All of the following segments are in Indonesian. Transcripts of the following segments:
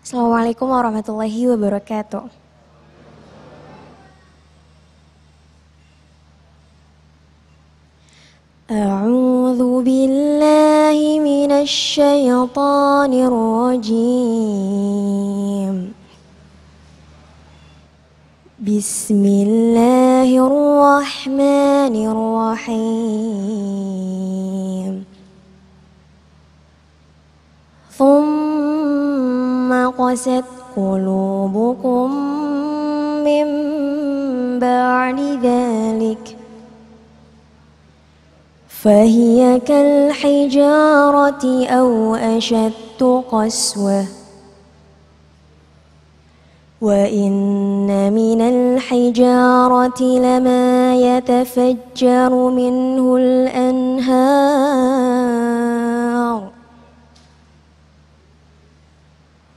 Assalamualaikum warahmatullahi wabarakatuh. A'udzu billahi minasy syaithanir rajim. Bismillahirrahmanirrahim. Thumma qasat qulubukum min ba'di dzalik fahiya kal hijarati aw ashaddu qaswah wa inna minal hijarati lama yatafajjaru minhul anhar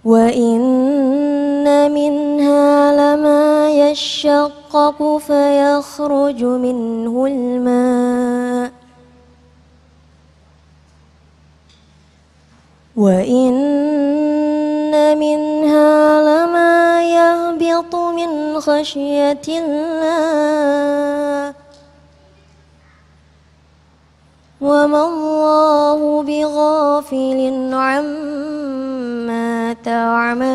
wa inna minha lama yashaqqaqu fayakhruju minhul ma' wa inna minha lama yahbitu min khasyatillah wa ma Allahu bighafilin amma ta'malun.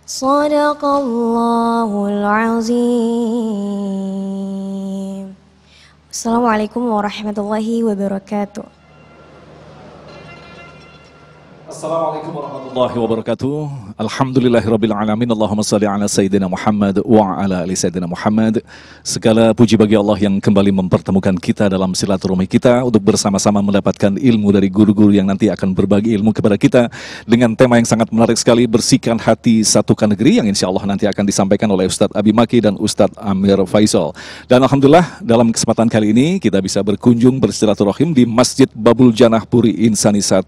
Shadaqallahul azim. Assalamualaikum warahmatullahi wabarakatuh. Assalamualaikum warahmatullahi wabarakatuh. Alhamdulillahirabbil alamin. Allahumma shalli ala sayyidina Muhammad wa ala ali sayyidina Muhammad. Segala puji bagi Allah yang kembali mempertemukan kita dalam silaturahmi kita untuk bersama-sama mendapatkan ilmu dari guru-guru yang nanti akan berbagi ilmu kepada kita dengan tema yang sangat menarik sekali, bersihkan hati satukan negeri, yang insya Allah nanti akan disampaikan oleh Ustadz Abi Maki dan Ustadz Amir Faisal. Dan alhamdulillah dalam kesempatan kali ini kita bisa berkunjung bersilaturahim di Masjid Babul Janah Puri Insani 1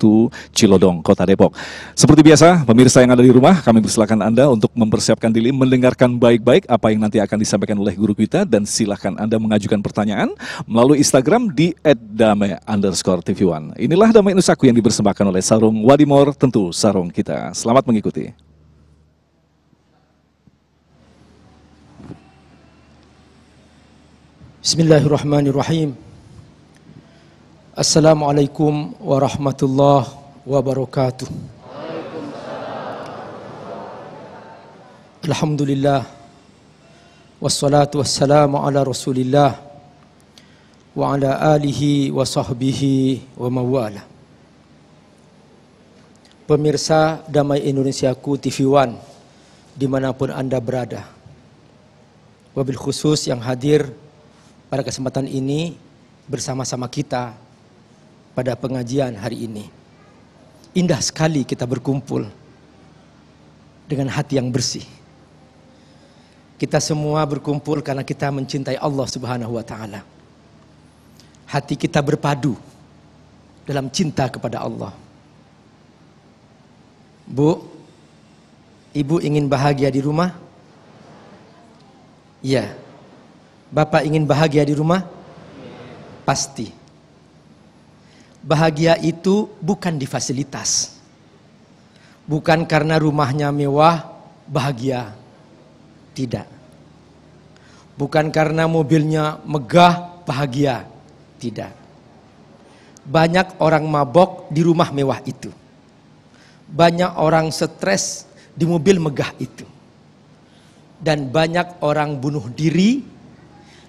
Cilodong, Kota Depok. Seperti biasa, pemirsa yang ada di rumah, kami persilakan Anda untuk mempersiapkan diri, mendengarkan baik-baik apa yang nanti akan disampaikan oleh guru kita, dan silakan Anda mengajukan pertanyaan melalui Instagram di @dame_tv1. Inilah Damai Nusaku yang dipersembahkan oleh Sarung Wadimor, tentu sarung kita. Selamat mengikuti. Bismillahirrahmanirrahim. Assalamualaikum warahmatullahi wabarakatuh. Alhamdulillah, wassalatu wassalamu ala rasulillah wa ala alihi wa sahbihi wa mawala. Pemirsa Damai Indonesiaku TV1 dimanapun Anda berada, wabil khusus yang hadir pada kesempatan ini bersama-sama kita pada pengajian hari ini. Indah sekali kita berkumpul dengan hati yang bersih. Kita semua berkumpul karena kita mencintai Allah Subhanahu wa Ta'ala. Hati kita berpadu dalam cinta kepada Allah. Bu, Ibu ingin bahagia di rumah? Iya. Bapak ingin bahagia di rumah? Pasti. Bahagia itu bukan di fasilitas. Bukan karena rumahnya mewah, bahagia. Tidak. Bukan karena mobilnya megah, bahagia. Tidak. Banyak orang mabok di rumah mewah itu. Banyak orang stres di mobil megah itu. Dan banyak orang bunuh diri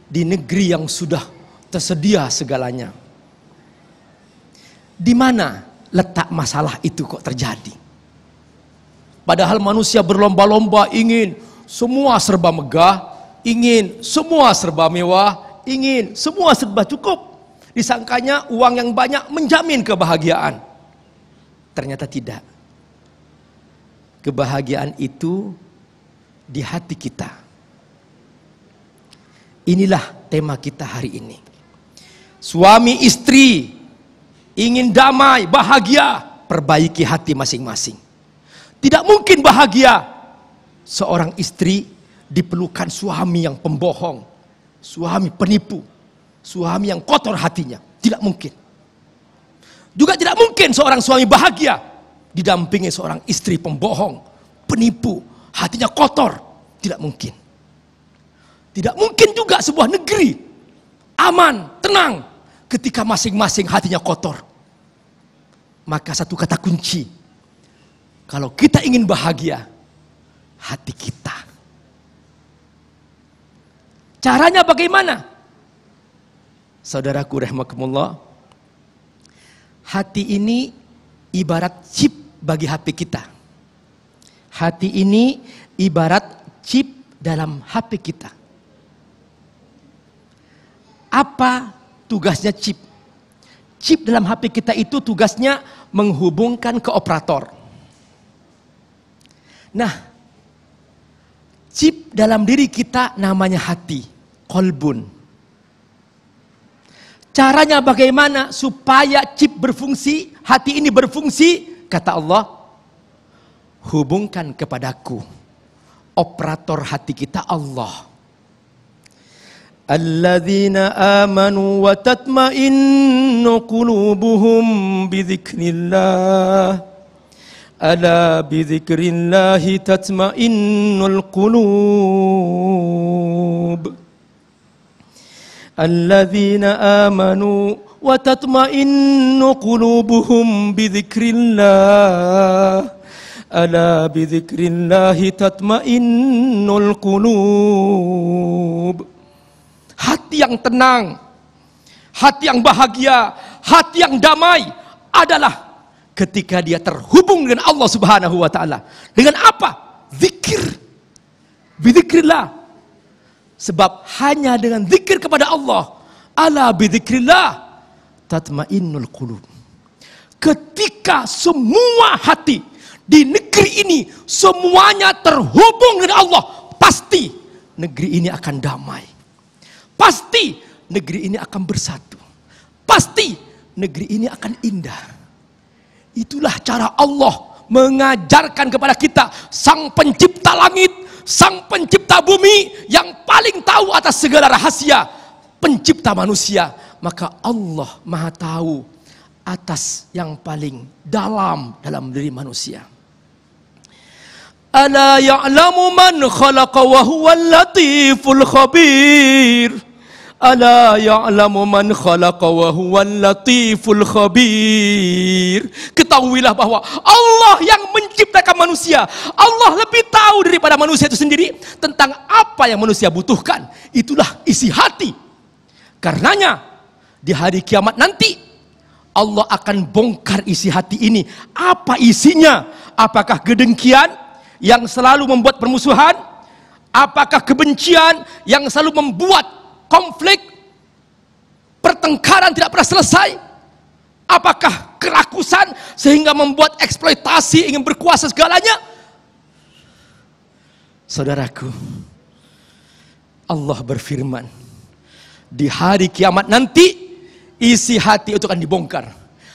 di negeri yang sudah tersedia segalanya. Di mana letak masalah itu kok terjadi? Padahal manusia berlomba-lomba ingin semua serba megah, ingin semua serba mewah, ingin semua serba cukup. Disangkanya uang yang banyak menjamin kebahagiaan. Ternyata tidak. Kebahagiaan itu di hati kita. Inilah tema kita hari ini. Suami istri ingin damai, bahagia, perbaiki hati masing-masing. Tidak mungkin bahagia seorang istri dipelukan suami yang pembohong, suami penipu, suami yang kotor hatinya. Tidak mungkin. Juga tidak mungkin seorang suami bahagia didampingi seorang istri pembohong, penipu, hatinya kotor. Tidak mungkin. Tidak mungkin juga sebuah negeri aman, tenang ketika masing-masing hatinya kotor. Maka satu kata kunci, kalau kita ingin bahagia, hati kita. Caranya bagaimana? Saudaraku rahimakumullah, hati ini ibarat chip bagi HP kita. Hati ini ibarat chip dalam HP kita. Apa tugasnya chip? Chip dalam HP kita itu tugasnya menghubungkan ke operator. Nah, chip dalam diri kita namanya hati, kolbun. Caranya bagaimana supaya chip berfungsi, hati ini berfungsi? Kata Allah, hubungkan kepadaku operator hati kita, Allah. Alladzina amanu wa tatma'innu qulubuhum bidzikrillah. Ala bidzikrillahi tatma'innul qulub. Alladzina amanu wa tatma'innu qulubuhum bidzikrillah. Ala bidzikrillahi tatma'innul qulub. Hati yang tenang, hati yang bahagia, hati yang damai adalah ketika dia terhubung dengan Allah Subhanahu wa taala. Dengan apa? Zikir. Bidzikrillah. Sebab hanya dengan zikir kepada Allah, ala bidzikrillah tatmainnul qulub. Ketika semua hati di negeri ini semuanya terhubung dengan Allah, pasti negeri ini akan damai. Pasti negeri ini akan bersatu. Pasti negeri ini akan indah. Itulah cara Allah mengajarkan kepada kita, Sang Pencipta langit, Sang Pencipta bumi, yang paling tahu atas segala rahasia pencipta manusia. Maka Allah Maha tahu atas yang paling dalam diri manusia. Ala ya'lamu man khalaqa wa huwal latiful khabir. Ala ya'lamu man khalaqa wa huwal latiful khabir. Ketahuilah bahwa Allah yang menciptakan manusia, Allah lebih tahu daripada manusia itu sendiri tentang apa yang manusia butuhkan. Itulah isi hati. Karenanya di hari kiamat nanti Allah akan bongkar isi hati ini. Apa isinya? Apakah kedengkian yang selalu membuat permusuhan? Apakah kebencian yang selalu membuat konflik, pertengkaran tidak pernah selesai? Apakah kerakusan sehingga membuat eksploitasi, ingin berkuasa segalanya? Saudaraku, Allah berfirman, di hari kiamat nanti isi hati itu akan dibongkar.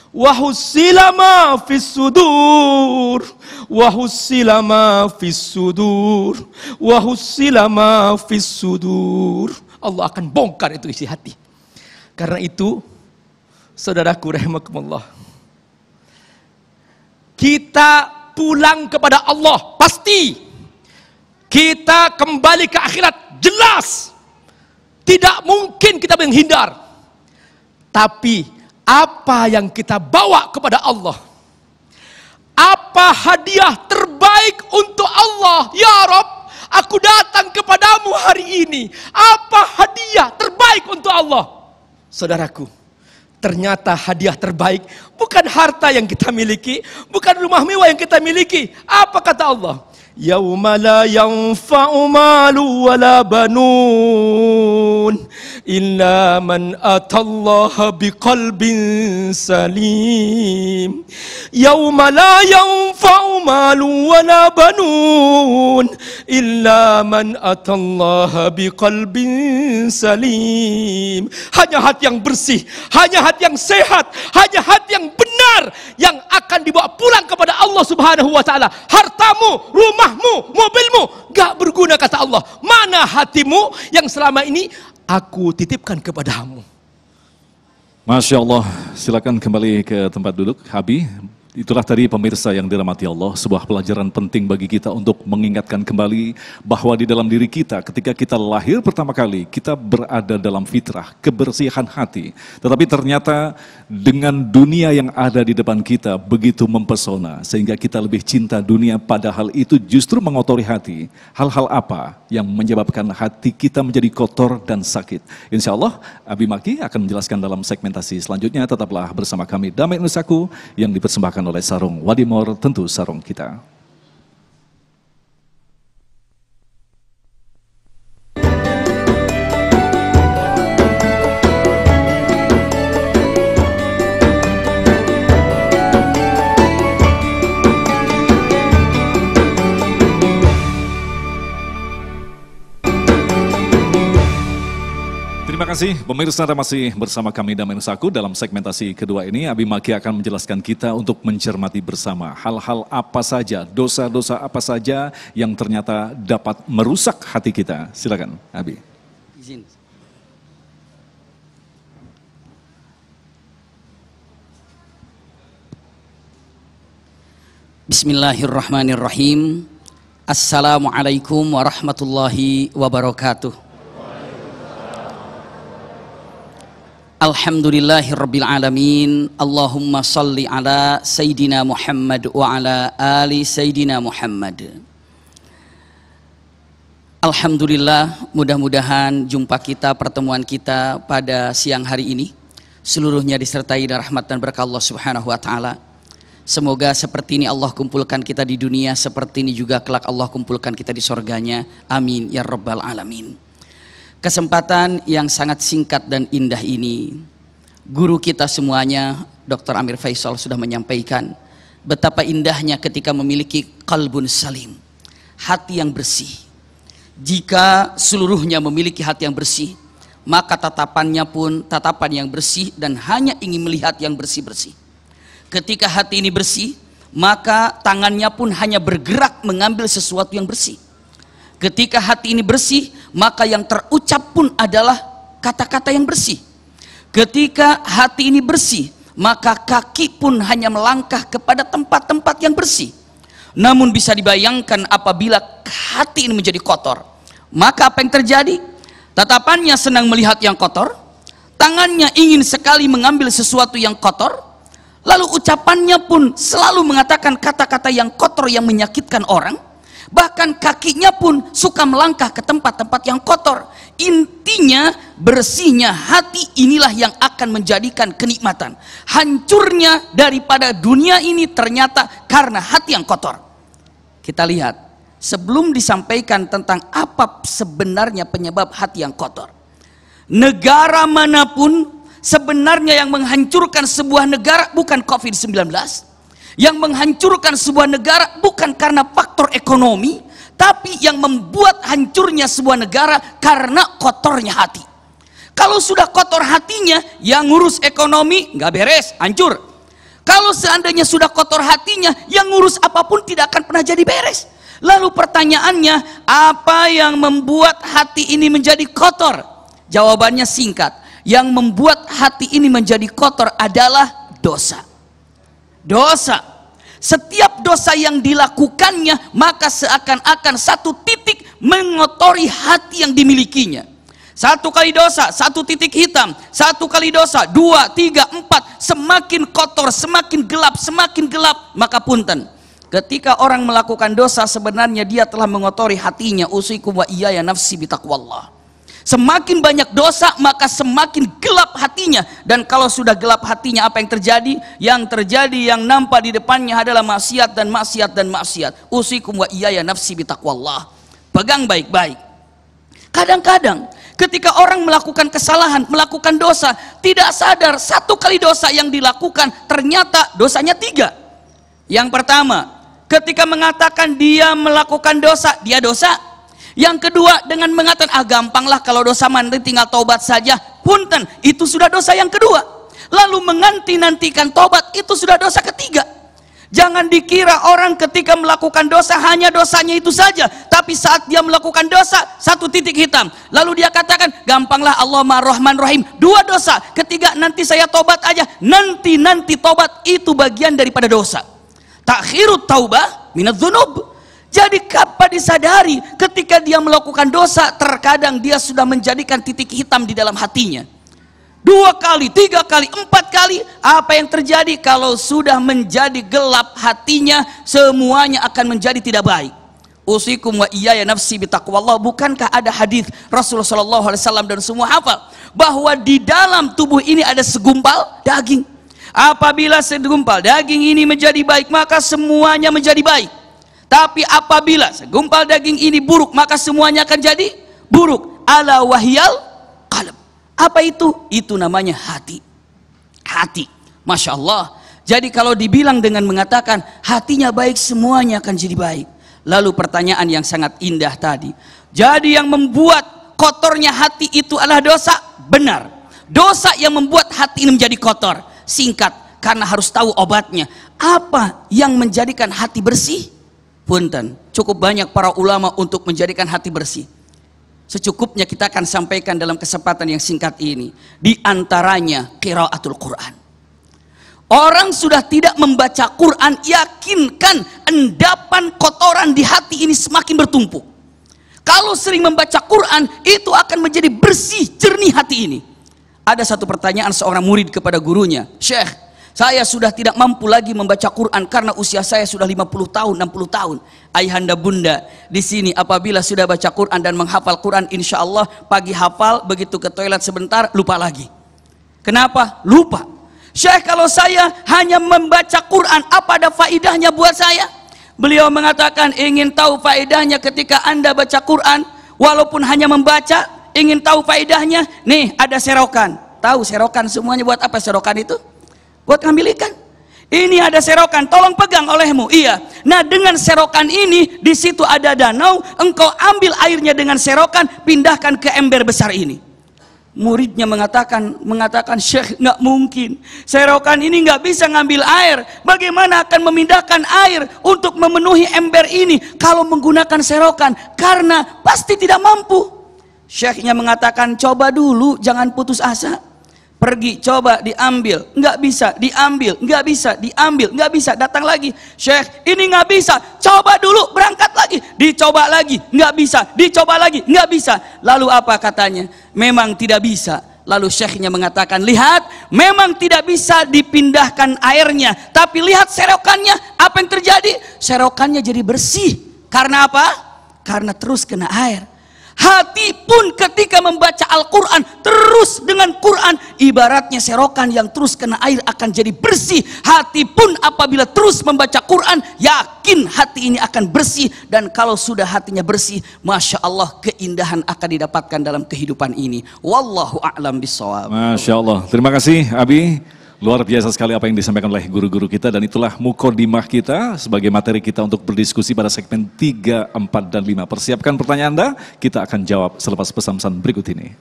Wahussila ma fis sudur, wahussila ma fis sudur, wahussila ma fis sudur. Allah akan bongkar itu isi hati. Karena itu, saudaraku rahimakumullah, kita pulang kepada Allah pasti. Kita kembali ke akhirat jelas. Tidak mungkin kita menghindar. Tapi apa yang kita bawa kepada Allah? Apa hadiah terbaik untuk Allah? Ya Rabb, aku datang kepadamu hari ini. Apa hadiah terbaik untuk Allah? Saudaraku, ternyata hadiah terbaik bukan harta yang kita miliki, bukan rumah mewah yang kita miliki. Apa kata Allah? Yauma la yanfa'u malu wala banun illa man atallaha biqalbin salim. Yauma la yanfa'u malu wala banun illa man atallaha biqalbin salim. Hanya hati yang bersih, hanya hati yang sehat, hanya hati yang benar yang akan dibawa pulang kepada Allah Subhanahu wa taala. Hartamu, rumahmu, mobilmu gak berguna kata Allah. Mana hatimu yang selama ini aku titipkan kepadamu? Masya Allah, silakan kembali ke tempat duduk, Habi. Itulah tadi pemirsa yang dirahmati Allah, sebuah pelajaran penting bagi kita untuk mengingatkan kembali bahwa di dalam diri kita ketika kita lahir pertama kali, kita berada dalam fitrah, kebersihan hati. Tetapi ternyata dengan dunia yang ada di depan kita begitu mempesona, sehingga kita lebih cinta dunia, padahal itu justru mengotori hati. Hal-hal apa yang menyebabkan hati kita menjadi kotor dan sakit? Insya Allah, Abi Maki akan menjelaskan dalam segmentasi selanjutnya. Tetaplah bersama kami, Damai Indonesiaku, yang dipersembahkan oleh Sarung Wadimor, tentu sarung kita. Terima kasih pemirsa, Anda masih bersama kami Damai Indonesiaku. Dalam segmentasi kedua ini, Abi Maki akan menjelaskan kita untuk mencermati bersama hal-hal apa saja, dosa-dosa apa saja yang ternyata dapat merusak hati kita. Silakan, Abi. Izin. Bismillahirrahmanirrahim. Assalamualaikum warahmatullahi wabarakatuh. Alhamdulillahirabbil alamin. Allahumma salli ala Sayyidina Muhammad wa ala ali Sayyidina Muhammad. Alhamdulillah, mudah-mudahan jumpa kita, pertemuan kita pada siang hari ini seluruhnya disertai dengan rahmat dan berkah Allah Subhanahu wa taala. Semoga seperti ini Allah kumpulkan kita di dunia, seperti ini juga kelak Allah kumpulkan kita di surganya. Amin ya rabbal alamin. Kesempatan yang sangat singkat dan indah ini, guru kita semuanya, Dr. Amir Faisal sudah menyampaikan betapa indahnya ketika memiliki qalbun salim, hati yang bersih. Jika seluruhnya memiliki hati yang bersih, maka tatapannya pun tatapan yang bersih dan hanya ingin melihat yang bersih-bersih. Ketika hati ini bersih, maka tangannya pun hanya bergerak mengambil sesuatu yang bersih. Ketika hati ini bersih, maka yang terucap pun adalah kata-kata yang bersih. Ketika hati ini bersih, maka kaki pun hanya melangkah kepada tempat-tempat yang bersih. Namun bisa dibayangkan apabila hati ini menjadi kotor, maka apa yang terjadi? Tatapannya senang melihat yang kotor, tangannya ingin sekali mengambil sesuatu yang kotor, lalu ucapannya pun selalu mengatakan kata-kata yang kotor yang menyakitkan orang. Bahkan kakinya pun suka melangkah ke tempat-tempat yang kotor. Intinya bersihnya hati inilah yang akan menjadikan kenikmatan. Hancurnya daripada dunia ini ternyata karena hati yang kotor. Kita lihat, sebelum disampaikan tentang apa sebenarnya penyebab hati yang kotor, negara manapun sebenarnya yang menghancurkan sebuah negara bukan COVID-19. Yang menghancurkan sebuah negara bukan karena faktor ekonomi, tapi yang membuat hancurnya sebuah negara karena kotornya hati. Kalau sudah kotor hatinya, yang ngurus ekonomi nggak beres, hancur. Kalau seandainya sudah kotor hatinya, yang ngurus apapun tidak akan pernah jadi beres. Lalu pertanyaannya, apa yang membuat hati ini menjadi kotor? Jawabannya singkat, yang membuat hati ini menjadi kotor adalah dosa. Dosa. Setiap dosa yang dilakukannya, maka seakan-akan satu titik mengotori hati yang dimilikinya. Satu kali dosa, satu titik hitam. Satu kali dosa, 2, 3, 4. Semakin kotor, semakin gelap, maka punten. Ketika orang melakukan dosa, sebenarnya dia telah mengotori hatinya. Usikum wa iyaya nafsi bitaqwallah. Semakin banyak dosa, maka semakin gelap hatinya. Dan kalau sudah gelap hatinya, apa yang terjadi? Yang terjadi, yang nampak di depannya adalah maksiat dan maksiat dan maksiat. Usikum wa iyaya nafsi bitaqwallah. Pegang baik-baik. Kadang-kadang ketika orang melakukan kesalahan, melakukan dosa, tidak sadar satu kali dosa yang dilakukan ternyata dosanya 3. Yang pertama, ketika mengatakan dia melakukan dosa, dia dosa. Yang kedua, dengan mengatakan gampanglah kalau dosa nanti tinggal tobat saja, punten, itu sudah dosa yang kedua. Lalu menanti-nantikan tobat, itu sudah dosa ketiga. Jangan dikira orang ketika melakukan dosa hanya dosanya itu saja, tapi saat dia melakukan dosa satu titik hitam, lalu dia katakan gampanglah Allah Maha Rahman Rahim, 2 dosa, ketiga nanti saya tobat aja. Nanti tobat itu bagian daripada dosa. Takhirut taubah minadz dzunub. Jadi kapan disadari ketika dia melakukan dosa, terkadang dia sudah menjadikan titik hitam di dalam hatinya. 2 kali, 3 kali, 4 kali, apa yang terjadi? Kalau sudah menjadi gelap hatinya, semuanya akan menjadi tidak baik. Usikum wa iyaya nafsi bitaqwallah. Bukankah ada hadis Rasulullah SAW dan semua hafal bahwa di dalam tubuh ini ada segumpal daging. Apabila segumpal daging ini menjadi baik, maka semuanya menjadi baik. Tapi apabila segumpal daging ini buruk, maka semuanya akan jadi buruk. Ala wahyal qalb. Apa itu? Itu namanya hati. Hati. Masya Allah. Jadi kalau dibilang dengan mengatakan hatinya baik, semuanya akan jadi baik. Lalu pertanyaan yang sangat indah tadi. Jadi yang membuat kotornya hati itu adalah dosa? Benar. Dosa yang membuat hati ini menjadi kotor. Singkat, karena harus tahu obatnya. Apa yang menjadikan hati bersih? Punten, cukup banyak para ulama untuk menjadikan hati bersih. Secukupnya kita akan sampaikan dalam kesempatan yang singkat ini. Di antaranya qiraatul Quran. Orang sudah tidak membaca Quran, yakinkan endapan kotoran di hati ini semakin bertumpuk. Kalau sering membaca Quran, itu akan menjadi bersih, jernih hati ini. Ada satu pertanyaan seorang murid kepada gurunya, Syekh, saya sudah tidak mampu lagi membaca Quran karena usia saya sudah 50 tahun, 60 tahun. Ayahanda bunda, di sini apabila sudah baca Quran dan menghafal Quran, insya Allah pagi hafal, begitu ke toilet sebentar, lupa lagi. Kenapa? Lupa. Syekh, kalau saya hanya membaca Quran, apa ada faidahnya buat saya? Beliau mengatakan, ingin tahu faidahnya ketika Anda baca Quran, walaupun hanya membaca, ingin tahu faidahnya? Nih, ada serokan. Tahu serokan semuanya buat apa serokan itu? Buat ngambil ikan. Ini ada serokan, tolong pegang olehmu. Iya. Nah, dengan serokan ini, di situ ada danau, engkau ambil airnya dengan serokan, pindahkan ke ember besar ini. Muridnya mengatakan, Syekh, nggak mungkin. Serokan ini nggak bisa ngambil air. Bagaimana akan memindahkan air untuk memenuhi ember ini kalau menggunakan serokan? Karena pasti tidak mampu. Syekhnya mengatakan, coba dulu, jangan putus asa. Pergi, coba, diambil, nggak bisa, diambil, nggak bisa, diambil, nggak bisa, datang lagi. Syekh, ini nggak bisa, coba dulu, berangkat lagi, dicoba lagi, nggak bisa, dicoba lagi, nggak bisa. Lalu apa katanya? Memang tidak bisa. Lalu syekhnya mengatakan, lihat, memang tidak bisa dipindahkan airnya, tapi lihat serokannya, apa yang terjadi? Serokannya jadi bersih. Karena apa? Karena terus kena air. Hati pun ketika membaca Al-Quran terus dengan Quran, ibaratnya serokan yang terus kena air akan jadi bersih. Hati pun apabila terus membaca Quran, yakin hati ini akan bersih. Dan kalau sudah hatinya bersih, Masya Allah, keindahan akan didapatkan dalam kehidupan ini. Wallahu a'lam bishawab. Masya Allah, terima kasih Abi. Luar biasa sekali apa yang disampaikan oleh guru-guru kita, dan itulah mukodimah kita sebagai materi kita untuk berdiskusi pada segmen 3, 4, dan 5. Persiapkan pertanyaan Anda, kita akan jawab selepas pesan-pesan berikut ini.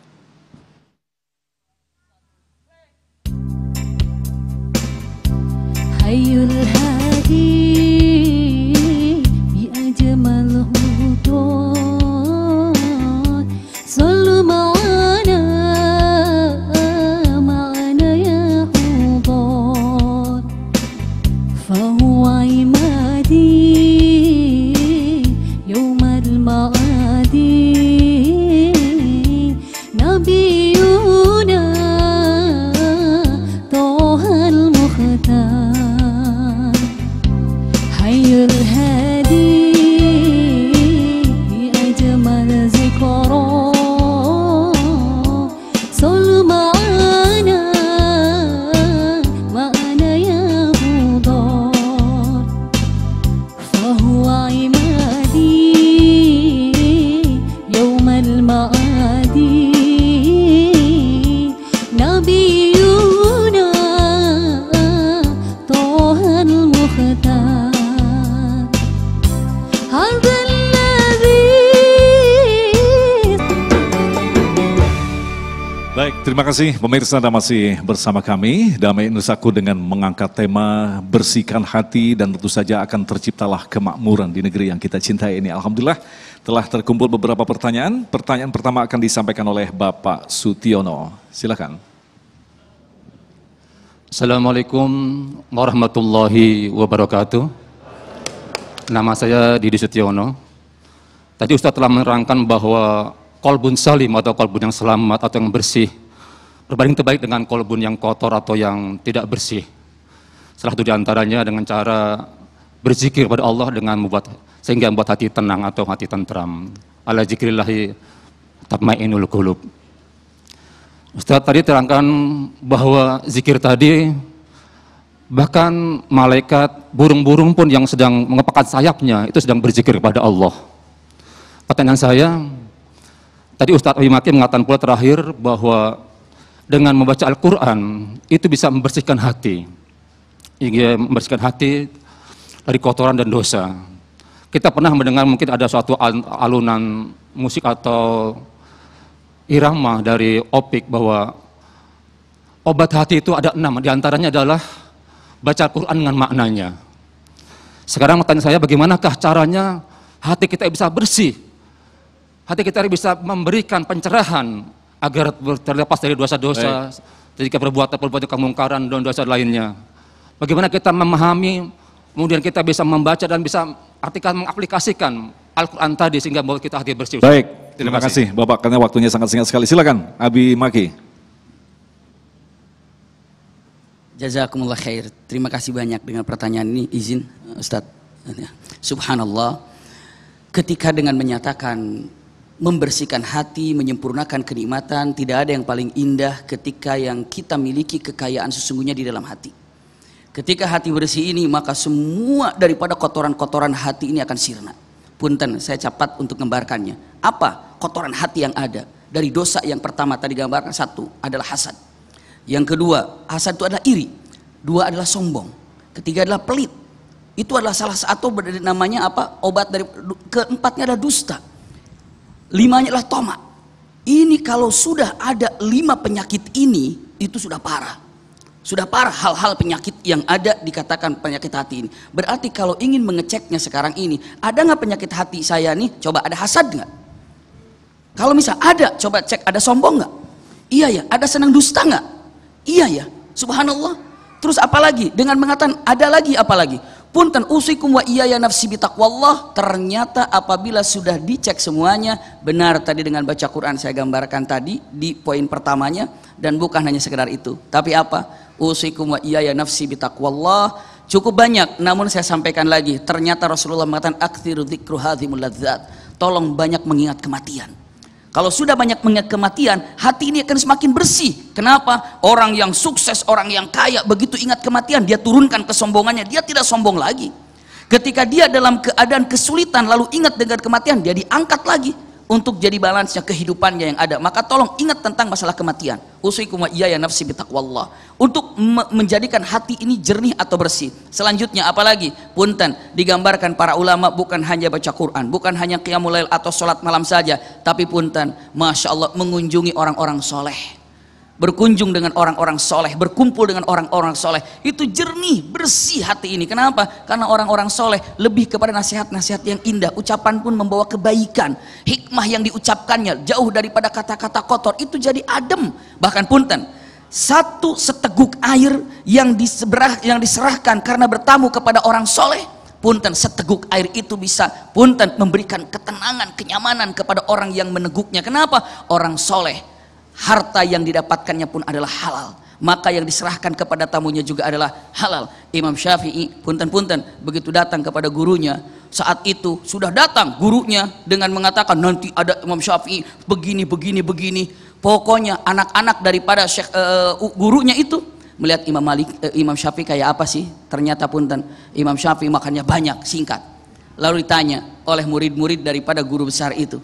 Hayyul hadi bi ajmal hudud sallu ma'ana ya hudud fahuwa imadi yawmal ma'adi nabiyuna tohal mukhtar Terima kasih pemirsa, Anda masih bersama kami Damai Indonesiaku dengan mengangkat tema bersihkan hati, dan tentu saja akan terciptalah kemakmuran di negeri yang kita cintai ini. Alhamdulillah telah terkumpul beberapa pertanyaan. Pertanyaan pertama akan disampaikan oleh Bapak Sutiono. Silakan. Assalamualaikum warahmatullahi wabarakatuh. Nama saya Didi Sutiono. Tadi Ustadz telah menerangkan bahwa kolbun salim atau kolbun yang selamat atau yang bersih berbanding terbalik dengan kolbun yang kotor atau yang tidak bersih. Salah satu diantaranya dengan cara berzikir pada Allah dengan sehingga membuat hati tenang atau hati tentram. Ala zikrillahi tatmainnul qulub. Ustaz tadi terangkan bahwa zikir tadi bahkan malaikat, burung-burung pun yang sedang mengepakkan sayapnya itu sedang berzikir kepada Allah. Pertanyaan saya, tadi Ustaz Abi Maki mengatakan pula terakhir bahwa dengan membaca Al-Quran itu bisa membersihkan hati, hingga membersihkan hati dari kotoran dan dosa. Kita pernah mendengar mungkin ada suatu alunan musik atau irama dari Opik bahwa obat hati itu ada 6, diantaranya adalah baca Al-Quran dengan maknanya. Sekarang pertanyaan saya, bagaimanakah caranya hati kita bisa bersih, hati kita bisa memberikan pencerahan agar terlepas dari dosa-dosa, ketika perbuatan kemungkaran dan dosa lainnya. Bagaimana kita memahami, kemudian kita bisa membaca dan bisa mengaplikasikan Al-Quran tadi sehingga membuat kita hati bersih. Baik, terima kasih Bapak, karena waktunya sangat singkat sekali. Silakan Abi Maki. Jazakumullah khair. Terima kasih banyak dengan pertanyaan ini. Izin Ustadz. Subhanallah. Ketika dengan menyatakan membersihkan hati, menyempurnakan kenikmatan, tidak ada yang paling indah ketika yang kita miliki kekayaan sesungguhnya di dalam hati. Ketika hati bersih ini, maka semua daripada kotoran-kotoran hati ini akan sirna. Punten, saya cepat untuk memgambarkannya. Apa kotoran hati yang ada? Dari dosa yang pertama tadi gambarkan, 1 adalah hasad. Yang kedua, hasad itu adalah iri. 2 adalah sombong. Ketiga adalah pelit. Itu adalah salah satu namanya apa? Obat dari. Keempatnya adalah dusta. 5-nya adalah tomak. Ini kalau sudah ada 5 penyakit ini, itu sudah parah. Sudah parah hal-hal penyakit yang ada dikatakan penyakit hati ini. Berarti kalau ingin mengeceknya sekarang ini, ada nggak penyakit hati saya nih? Coba ada hasad nggak? Kalau misal ada, coba cek ada sombong nggak? Iya ya. Ada senang dusta nggak? Iya ya. Subhanallah. Terus apa lagi? Dengan mengatakan ada lagi apa lagi? Punten usikum wa iyaya nafsi bitaqwallah. Ternyata apabila sudah dicek semuanya benar tadi dengan baca Quran saya gambarkan tadi di poin pertamanya, dan bukan hanya sekedar itu. Tapi apa? Usikum wa iyaya nafsi bitaqwallah. Cukup banyak, namun saya sampaikan lagi. Ternyata Rasulullah mengatakan aktsiru dzikru hadzimul ladzat. Tolong banyak mengingat kematian. Kalau sudah banyak mengingat kematian, hati ini akan semakin bersih. Kenapa? Orang yang sukses, orang yang kaya, begitu ingat kematian, dia turunkan kesombongannya, dia tidak sombong lagi. Ketika dia dalam keadaan kesulitan, lalu ingat dengan kematian, dia diangkat lagi untuk jadi balansnya kehidupannya yang ada. Maka tolong ingat tentang masalah kematian. Usikum wa iyaya nafsi bitaqwallah. Untuk menjadikan hati ini jernih atau bersih. Selanjutnya apalagi? Punten, digambarkan para ulama bukan hanya baca Quran, bukan hanya qiyamul lail atau sholat malam saja, tapi punten, Masya Allah, mengunjungi orang-orang soleh. Berkunjung dengan orang-orang soleh, berkumpul dengan orang-orang soleh, itu jernih, bersih hati ini. Kenapa? Karena orang-orang soleh lebih kepada nasihat-nasihat yang indah, ucapan pun membawa kebaikan, hikmah yang diucapkannya jauh daripada kata-kata kotor, itu jadi adem. Bahkan punten, 1 seteguk air yang diserahkan karena bertamu kepada orang soleh, punten, seteguk air itu bisa punten memberikan ketenangan, kenyamanan kepada orang yang meneguknya. Kenapa? Orang soleh, harta yang didapatkannya pun adalah halal, maka yang diserahkan kepada tamunya juga adalah halal. Imam Syafi'i punten-punten begitu datang kepada gurunya, saat itu sudah datang gurunya dengan mengatakan nanti ada Imam Syafi'i begini. Pokoknya anak-anak daripada gurunya itu melihat Imam Syafi'i kayak apa sih? Ternyata punten, Imam Syafi'i makannya banyak, singkat. Lalu ditanya oleh murid-murid daripada guru besar itu,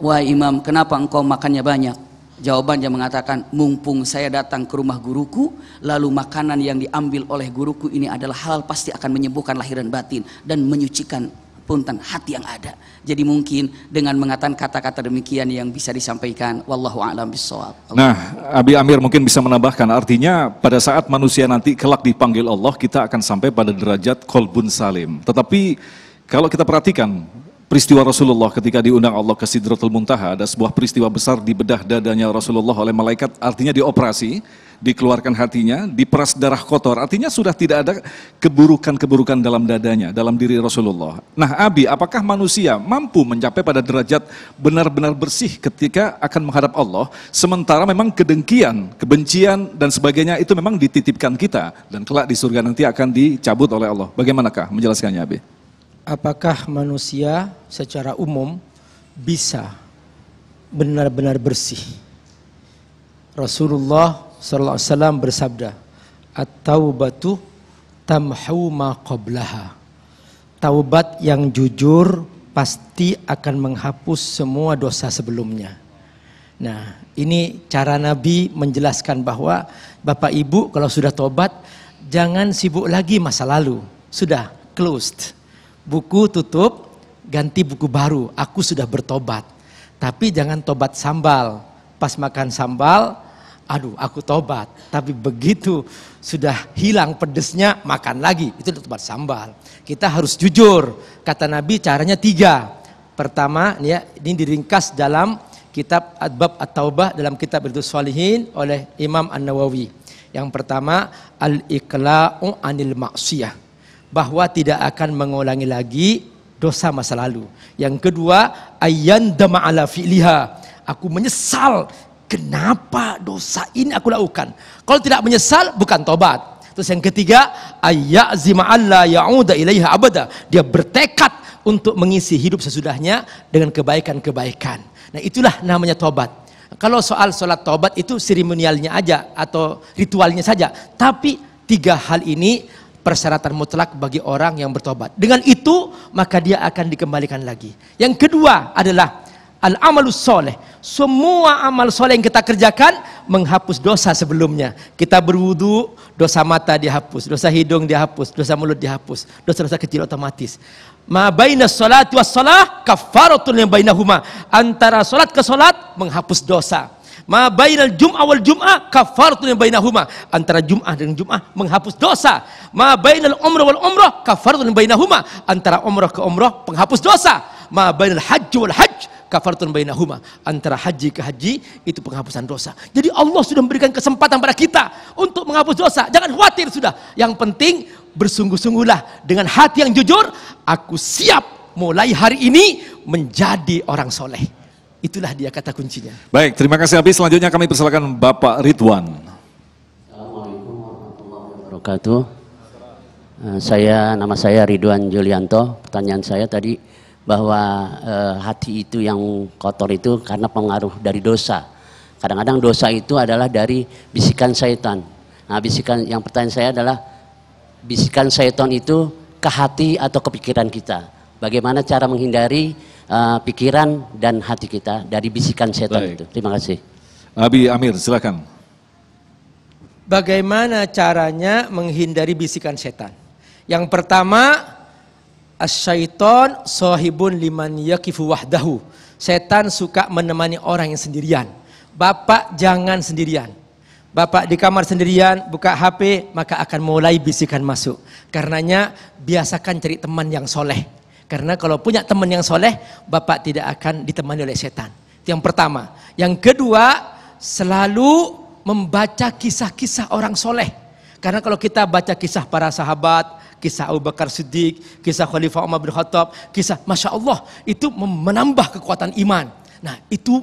wah Imam, kenapa engkau makannya banyak? Jawabannya mengatakan, mumpung saya datang ke rumah guruku, lalu makanan yang diambil oleh guruku ini adalah halal, pasti akan menyembuhkan lahir dan batin dan menyucikan punten hati yang ada. Jadi mungkin dengan mengatakan kata-kata demikian yang bisa disampaikan. Wallahu a'lam bishawab. Nah, Abi Amir mungkin bisa menambahkan, artinya pada saat manusia nanti kelak dipanggil Allah, kita akan sampai pada derajat qalbun salim. Tetapi kalau kita perhatikan peristiwa Rasulullah ketika diundang Allah ke Sidratul Muntaha, ada sebuah peristiwa besar di bedah dadanya Rasulullah oleh malaikat, artinya dioperasi, dikeluarkan hatinya, diperas darah kotor, artinya sudah tidak ada keburukan-keburukan dalam dadanya, dalam diri Rasulullah. Nah Abi, apakah manusia mampu mencapai pada derajat benar-benar bersih ketika akan menghadap Allah, sementara memang kedengkian, kebencian dan sebagainya itu memang dititipkan kita, dan kelak di surga nanti akan dicabut oleh Allah. Bagaimanakah menjelaskannya Abi? Apakah manusia secara umum bisa benar-benar bersih? Rasulullah SAW bersabda, "At-taubatu tamhu ma qablaha." Taubat yang jujur pasti akan menghapus semua dosa sebelumnya. Nah, ini cara Nabi menjelaskan bahwa Bapak Ibu kalau sudah tobat, jangan sibuk lagi masa lalu. Sudah closed. Buku tutup, ganti buku baru. Aku sudah bertobat. Tapi jangan tobat sambal. Pas makan sambal, aduh aku tobat. Tapi begitu sudah hilang pedesnya, makan lagi. Itu tobat sambal. Kita harus jujur. Kata Nabi caranya 3. Pertama, ya, ini diringkas dalam kitab Adbab At-Taubah dalam kitab Riyadhus Shalihin oleh Imam An-Nawawi. Yang pertama, al-iqla'u anil ma'siyah. Bahwa tidak akan mengulangi lagi dosa masa lalu. Yang kedua, ayyandama ala fi'liha. Aku menyesal kenapa dosa ini aku lakukan. Kalau tidak menyesal bukan tobat. Terus yang ketiga, ayyazima alla ya'uda ilaiha abada. Dia bertekad untuk mengisi hidup sesudahnya dengan kebaikan-kebaikan. Nah, itulah namanya tobat. Kalau soal sholat tobat itu seremonialnya aja atau ritualnya saja. Tapi 3 hal ini persyaratan mutlak bagi orang yang bertobat. Dengan itu maka dia akan dikembalikan lagi. Yang kedua adalah al-amalus soleh. Semua amal soleh yang kita kerjakan menghapus dosa sebelumnya. Kita berwudu, dosa mata dihapus, dosa hidung dihapus, dosa mulut dihapus, dosa-dosa kecil otomatis. Ma baina sholati was shalah kafaratun lima bainahuma. Antara salat ke salat menghapus dosa. Ma bainal jum'ah wal jum'ah kafaratun bainahuma. Antara jum'ah dan jum'ah menghapus dosa. Ma bainal umrah wal umrah kafaratun bainahuma. Antara umrah ke umrah penghapus dosa. Ma bainal haji wal hajj kafaratun bainahuma. Antara haji ke haji itu penghapusan dosa. Jadi Allah sudah memberikan kesempatan pada kita untuk menghapus dosa. Jangan khawatir sudah. Yang penting bersungguh-sungguhlah dengan hati yang jujur. Aku siap mulai hari ini menjadi orang soleh. Itulah dia kata kuncinya. Baik, terima kasih Abi. Selanjutnya kami persilakan Bapak Ridwan. Assalamualaikum warahmatullahi wabarakatuh. Nama saya Ridwan Julianto. Pertanyaan saya tadi bahwa hati itu yang kotor itu karena pengaruh dari dosa. Kadang-kadang dosa itu adalah dari bisikan syaitan. Nah, yang pertanyaan saya adalah bisikan syaitan itu ke hati atau ke pikiran kita. Bagaimana cara menghindari pikiran dan hati kita dari bisikan setan itu. Terima kasih. Abi Amir, silakan. Bagaimana caranya menghindari bisikan setan? Yang pertama, asyaiton sahibun liman yakifu wahdahu. Setan suka menemani orang yang sendirian. Bapak jangan sendirian. Bapak di kamar sendirian, buka HP, maka akan mulai bisikan masuk. Karenanya biasakan cari teman yang soleh. Karena kalau punya teman yang soleh, Bapak tidak akan ditemani oleh setan. Itu yang pertama. Yang kedua, selalu membaca kisah-kisah orang soleh. Karena kalau kita baca kisah para sahabat, kisah Abu Bakar Siddiq, kisah Khalifah Umar bin Khattab, kisah Masya Allah, itu menambah kekuatan iman. Nah, itu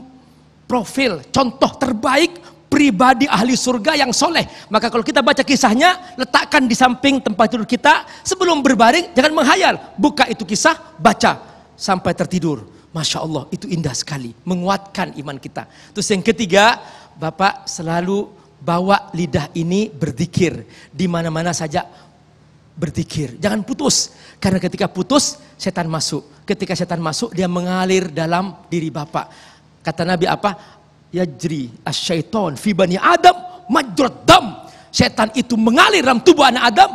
profil, contoh terbaik pribadi ahli surga yang soleh. Maka kalau kita baca kisahnya, letakkan di samping tempat tidur kita. Sebelum berbaring, jangan menghayal. Buka itu kisah, baca sampai tertidur. Masya Allah, itu indah sekali. Menguatkan iman kita. Terus yang ketiga, Bapak selalu bawa lidah ini berzikir. Di mana-mana saja berzikir. Jangan putus. Karena ketika putus, setan masuk. Ketika setan masuk, dia mengalir dalam diri Bapak. Kata Nabi apa? Yajri asyaiton fi bani Adam majrad dam. Setan itu mengalir dalam tubuh anak Adam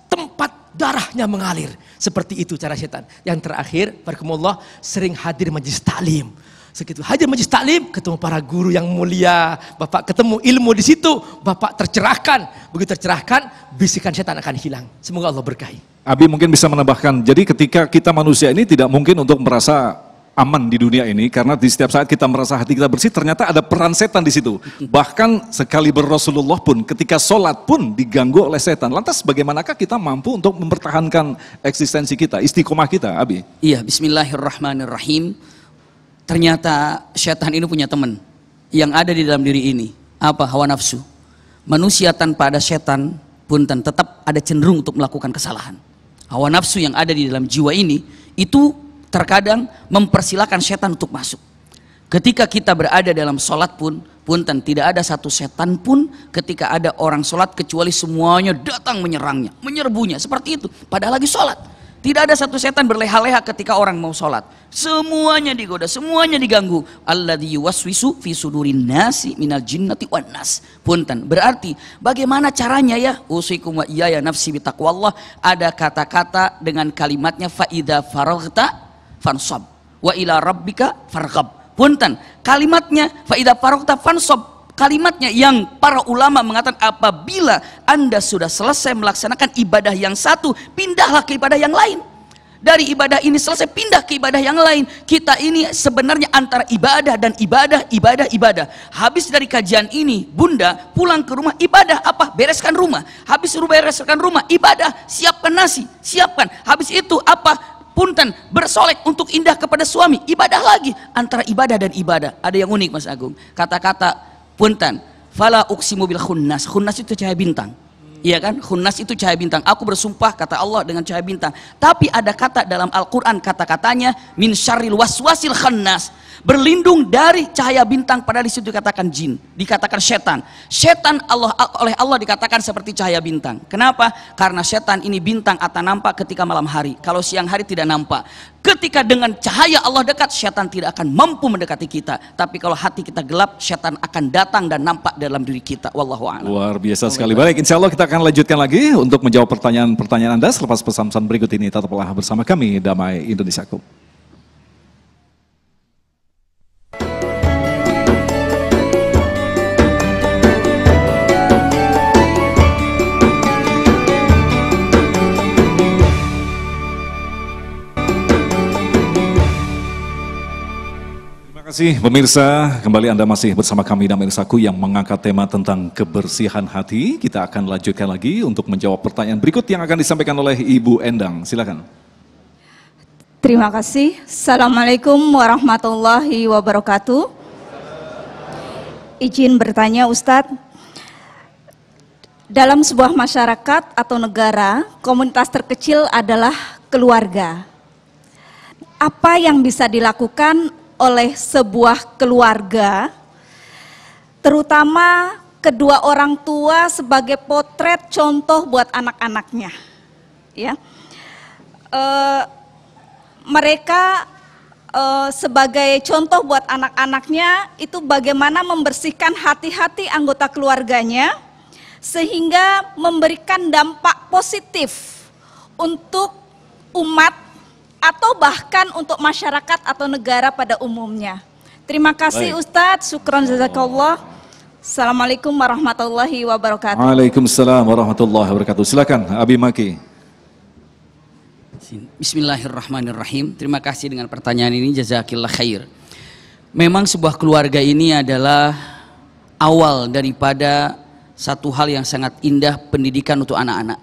tempat darahnya mengalir. Seperti itu cara setan. Yang terakhir, barakallahu, sering hadir majelis taklim. Segitu hadir majelis taklim, ketemu para guru yang mulia, Bapak ketemu ilmu di situ, Bapak tercerahkan. Begitu tercerahkan, bisikan setan akan hilang. Semoga Allah berkahi. Abi mungkin bisa menambahkan, jadi ketika kita manusia ini tidak mungkin untuk merasa aman di dunia ini, karena di setiap saat kita merasa hati kita bersih, ternyata ada peran setan di situ. Bahkan sekali Rasulullah pun ketika sholat pun diganggu oleh setan. Lantas bagaimanakah kita mampu untuk mempertahankan eksistensi kita, istiqomah kita, Abi? Iya, bismillahirrahmanirrahim. Ternyata setan ini punya teman yang ada di dalam diri ini. Apa? Hawa nafsu. Manusia tanpa ada setan punten tetap ada cenderung untuk melakukan kesalahan. Hawa nafsu yang ada di dalam jiwa ini itu terkadang mempersilahkan setan untuk masuk. Ketika kita berada dalam sholat pun, punten tidak ada satu setan pun ketika ada orang sholat kecuali semuanya datang menyerangnya, menyerbunya seperti itu. Padahal lagi sholat, tidak ada satu setan berleha-leha ketika orang mau sholat. Semuanya digoda, semuanya diganggu. Alladzi yuwaswisu fi sudurin nasi minal jinnati wan nas. Punten, berarti bagaimana caranya ya? Usikum wa iyaya nafsi bitaqwallah. Ada kata-kata dengan kalimatnya fa idza faraghta fansab wa ila rabbika farghab. Punten, kalimatnya fa idza faraghta fansab, kalimatnya yang para ulama mengatakan apabila Anda sudah selesai melaksanakan ibadah yang satu, pindahlah ke ibadah yang lain. Dari ibadah ini selesai, pindah ke ibadah yang lain. Kita ini sebenarnya antara ibadah dan ibadah. Habis dari kajian ini, Bunda pulang ke rumah, ibadah apa? Bereskan rumah. Habis bereskan rumah, ibadah, siapkan nasi, siapkan. Habis itu apa? Punten, bersolek untuk indah kepada suami, ibadah lagi. Antara ibadah dan ibadah. Ada yang unik Mas Agung, kata-kata punten, fala uqsimu bil khunnas. Khunnas itu cahaya bintang. Iya kan? Khunnas itu cahaya bintang. Aku bersumpah kata Allah dengan cahaya bintang. Tapi ada kata dalam Al-Quran, kata-katanya min syarril waswasil khannas, berlindung dari cahaya bintang. Padahal di situ dikatakan jin, dikatakan setan. Setan oleh Allah dikatakan seperti cahaya bintang. Kenapa? Karena setan ini bintang atau nampak ketika malam hari. Kalau siang hari tidak nampak. Ketika dengan cahaya Allah dekat, setan tidak akan mampu mendekati kita. Tapi kalau hati kita gelap, setan akan datang dan nampak dalam diri kita. Wallahu a'lam. Luar biasa sekali. Baik, insya Allah kita akan lanjutkan lagi untuk menjawab pertanyaan-pertanyaan Anda selepas pesan-pesan berikut ini. Tetaplah bersama kami, Damai Indonesiaku. Terima kasih pemirsa, kembali Anda masih bersama kami Damai Indonesiaku yang mengangkat tema tentang kebersihan hati. Kita akan lanjutkan lagi untuk menjawab pertanyaan berikut yang akan disampaikan oleh Ibu Endang. Silakan. Terima kasih. Assalamualaikum warahmatullahi wabarakatuh. Izin bertanya Ustadz, dalam sebuah masyarakat atau negara, komunitas terkecil adalah keluarga. Apa yang bisa dilakukan oleh sebuah keluarga, terutama kedua orang tua sebagai potret contoh buat anak-anaknya, ya. Mereka sebagai contoh buat anak-anaknya itu bagaimana membersihkan hati-hati anggota keluarganya sehingga memberikan dampak positif untuk umat atau bahkan untuk masyarakat atau negara pada umumnya. Terima kasih Ustadz, syukran jazakallah. Assalamualaikum warahmatullahi wabarakatuh. Waalaikumsalam warahmatullahi wabarakatuh. Silakan Abi Maki. Bismillahirrahmanirrahim. Terima kasih dengan pertanyaan ini, jazakillah khair. Memang sebuah keluarga ini adalah awal daripada satu hal yang sangat indah, pendidikan untuk anak-anak.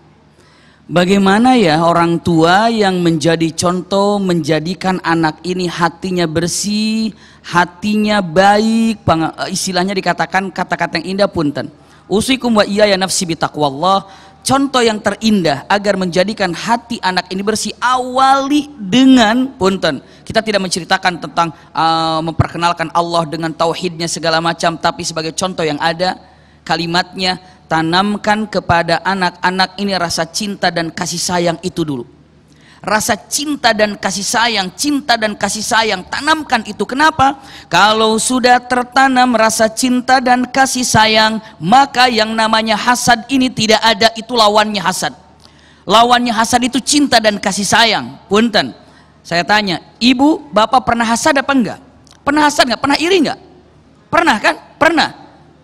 Bagaimana ya orang tua yang menjadi contoh, menjadikan anak ini hatinya bersih, hatinya baik, istilahnya dikatakan kata-kata yang indah punten. Usikum wa iyaya nafsi bitaqwallah. Contoh yang terindah agar menjadikan hati anak ini bersih, awali dengan punten. Kita tidak menceritakan tentang memperkenalkan Allah dengan tauhidnya segala macam, tapi sebagai contoh yang ada kalimatnya, tanamkan kepada anak-anak ini rasa cinta dan kasih sayang itu dulu. Rasa cinta dan kasih sayang, tanamkan itu. Kenapa? Kalau sudah tertanam rasa cinta dan kasih sayang, maka yang namanya hasad ini tidak ada, itu lawannya hasad. Lawannya hasad itu cinta dan kasih sayang. Punten, saya tanya, ibu, bapak pernah hasad apa enggak? Pernah hasad enggak? Pernah iri enggak? Pernah kan? Pernah.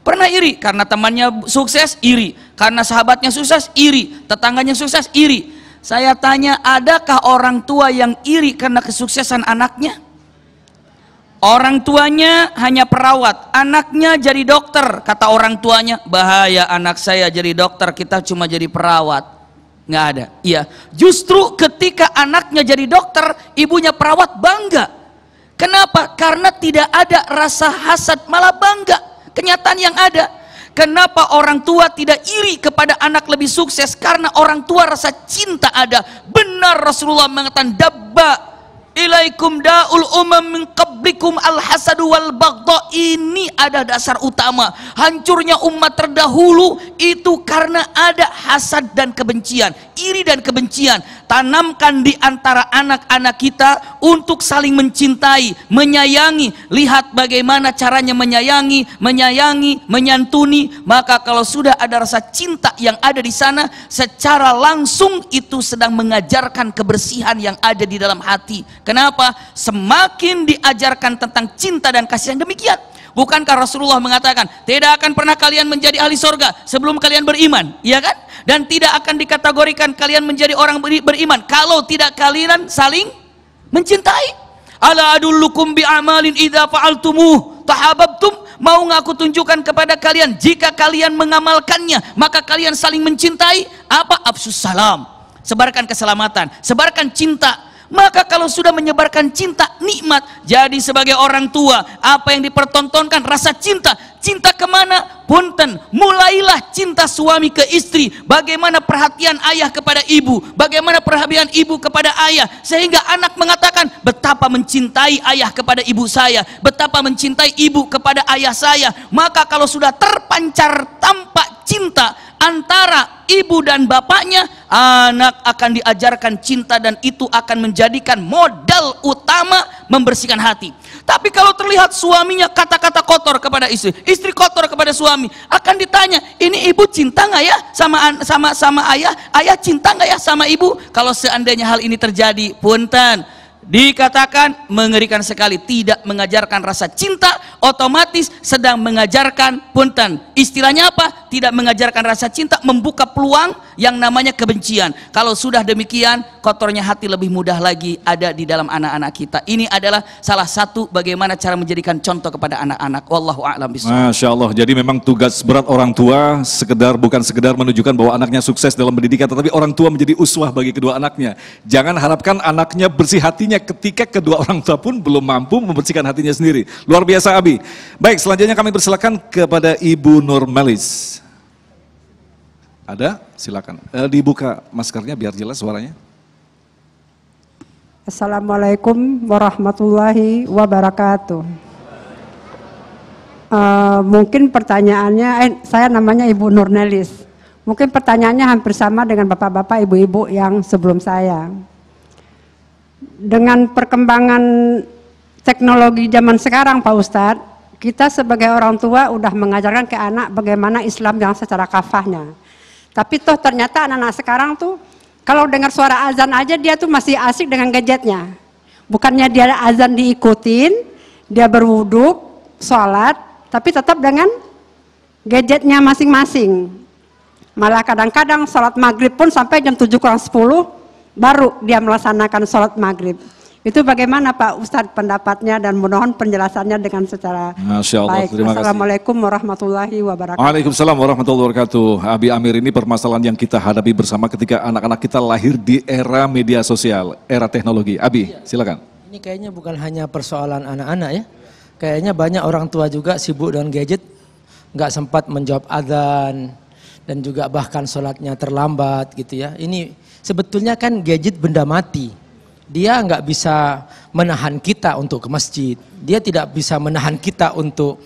Pernah iri karena temannya sukses, iri. Karena sahabatnya sukses, iri. Tetangganya sukses, iri. Saya tanya, adakah orang tua yang iri karena kesuksesan anaknya? Orang tuanya hanya perawat, anaknya jadi dokter. Kata orang tuanya, bahaya anak saya jadi dokter, kita cuma jadi perawat. Nggak ada. Iya, justru ketika anaknya jadi dokter, ibunya perawat, bangga. Kenapa? Karena tidak ada rasa hasad, malah bangga. Kenyataan yang ada. Kenapa orang tua tidak iri kepada anak lebih sukses? Karena orang tua rasa cinta ada. Benar Rasulullah mengatakan, dabba ilaikum da'ul min qablikum al-hasadu wal baghdha. Ini ada dasar utama. Hancurnya umat terdahulu itu karena ada hasad dan kebencian, iri dan kebencian. Tanamkan di antara anak-anak kita untuk saling mencintai, menyayangi. Lihat bagaimana caranya menyayangi, menyantuni. Maka kalau sudah ada rasa cinta yang ada di sana, secara langsung itu sedang mengajarkan kebersihan yang ada di dalam hati. Kenapa? Semakin diajarkan tentang cinta dan kasih yang demikian. Bukankah Rasulullah mengatakan, tidak akan pernah kalian menjadi ahli sorga sebelum kalian beriman, iya kan? Dan tidak akan dikategorikan kalian menjadi orang beriman kalau tidak kalian saling mencintai. Ala adullukum bi'amalin idza fa'altumuh tahabbtum. Mau nggak aku tunjukkan kepada kalian, jika kalian mengamalkannya maka kalian saling mencintai. Apa? Afsus salam, sebarkan keselamatan, sebarkan cinta. Maka kalau sudah menyebarkan cinta, nikmat. Jadi sebagai orang tua, apa yang dipertontonkan? Rasa cinta. Cinta kemana? Punten, mulailah cinta suami ke istri. Bagaimana perhatian ayah kepada ibu, bagaimana perhatian ibu kepada ayah, sehingga anak mengatakan, betapa mencintai ayah kepada ibu saya, betapa mencintai ibu kepada ayah saya. Maka kalau sudah terpancar tampak cinta antara ibu dan bapaknya, anak akan diajarkan cinta, dan itu akan menjadikan modal utama membersihkan hati. Tapi kalau terlihat suaminya kata-kata kotor kepada istri, istri kotor kepada suami, akan ditanya, ini ibu cinta nggak ya sama ayah? Ayah cinta nggak ya sama ibu? Kalau seandainya hal ini terjadi, punten, dikatakan mengerikan sekali, tidak mengajarkan rasa cinta, otomatis sedang mengajarkan, punten, istilahnya apa? Tidak mengajarkan rasa cinta, membuka peluang yang namanya kebencian. Kalau sudah demikian, kotornya hati lebih mudah lagi ada di dalam anak-anak kita. Ini adalah salah satu bagaimana cara menjadikan contoh kepada anak-anak. Wallahu a'lam bishawab. Masya Allah, jadi memang tugas berat orang tua bukan sekedar menunjukkan bahwa anaknya sukses dalam pendidikan, tetapi orang tua menjadi uswah bagi kedua anaknya. Jangan harapkan anaknya bersih hatinya ketika kedua orang tua pun belum mampu membersihkan hatinya sendiri. Luar biasa Abi. Baik, selanjutnya kami persilakan kepada Ibu Nurmelis. Ada? Silakan. Dibuka maskernya biar jelas suaranya. Assalamualaikum warahmatullahi wabarakatuh. Mungkin pertanyaannya, saya namanya Ibu Nurmelis. Mungkin pertanyaannya hampir sama dengan bapak-bapak, ibu-ibu yang sebelum saya. Dengan perkembangan teknologi zaman sekarang Pak Ustadz, kita sebagai orang tua udah mengajarkan ke anak bagaimana Islam yang secara kafahnya. Tapi toh ternyata anak-anak sekarang tuh kalau dengar suara azan aja dia tuh masih asik dengan gadgetnya. Bukannya dia azan diikutin, dia berwuduk, sholat, tapi tetap dengan gadgetnya masing-masing. Malah kadang-kadang sholat maghrib pun sampai jam 7:10 baru dia melaksanakan sholat maghrib. Itu bagaimana Pak Ustadz pendapatnya, dan mudah-mudahan penjelasannya dengan secara Masya Allah, baik. terima kasih. Assalamualaikum warahmatullahi wabarakatuh. Waalaikumsalam warahmatullahi wabarakatuh. Abi Amir, ini permasalahan yang kita hadapi bersama ketika anak-anak kita lahir di era media sosial, era teknologi. Abi, silakan. Ini kayaknya bukan hanya persoalan anak-anak ya. Kayaknya banyak orang tua juga sibuk dengan gadget, nggak sempat menjawab adzan, dan juga bahkan sholatnya terlambat gitu ya. Ini sebetulnya kan gadget benda mati. Dia nggak bisa menahan kita untuk ke masjid. Dia tidak bisa menahan kita untuk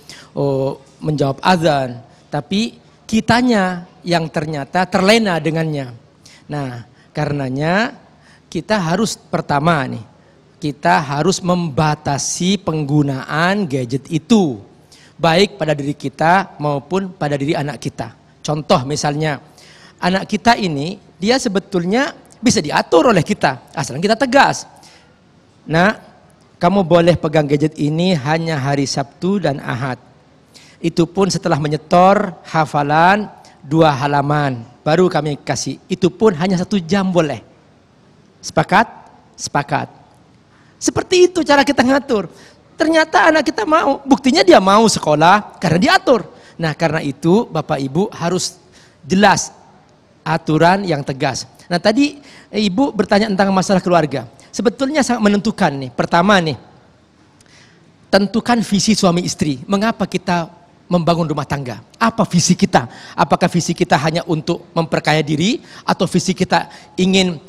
menjawab azan. Tapi kitanya yang ternyata terlena dengannya. Nah, karenanya kita harus pertama nih, kita harus membatasi penggunaan gadget itu. Baik pada diri kita maupun pada diri anak kita. Contoh misalnya, anak kita ini dia sebetulnya bisa diatur oleh kita, asal kita tegas. Nah, kamu boleh pegang gadget ini hanya hari Sabtu dan Ahad. Itu pun setelah menyetor hafalan 2 halaman, baru kami kasih. Itu pun hanya 1 jam boleh. Sepakat? Sepakat. Seperti itu cara kita ngatur. Ternyata anak kita mau, buktinya dia mau sekolah karena diatur. Nah, karena itu Bapak Ibu harus jelas aturan yang tegas. Nah, tadi Ibu bertanya tentang masalah keluarga. Sebetulnya sangat menentukan nih. Pertama nih, tentukan visi suami istri. Mengapa kita membangun rumah tangga? Apa visi kita? Apakah visi kita hanya untuk memperkaya diri, atau visi kita ingin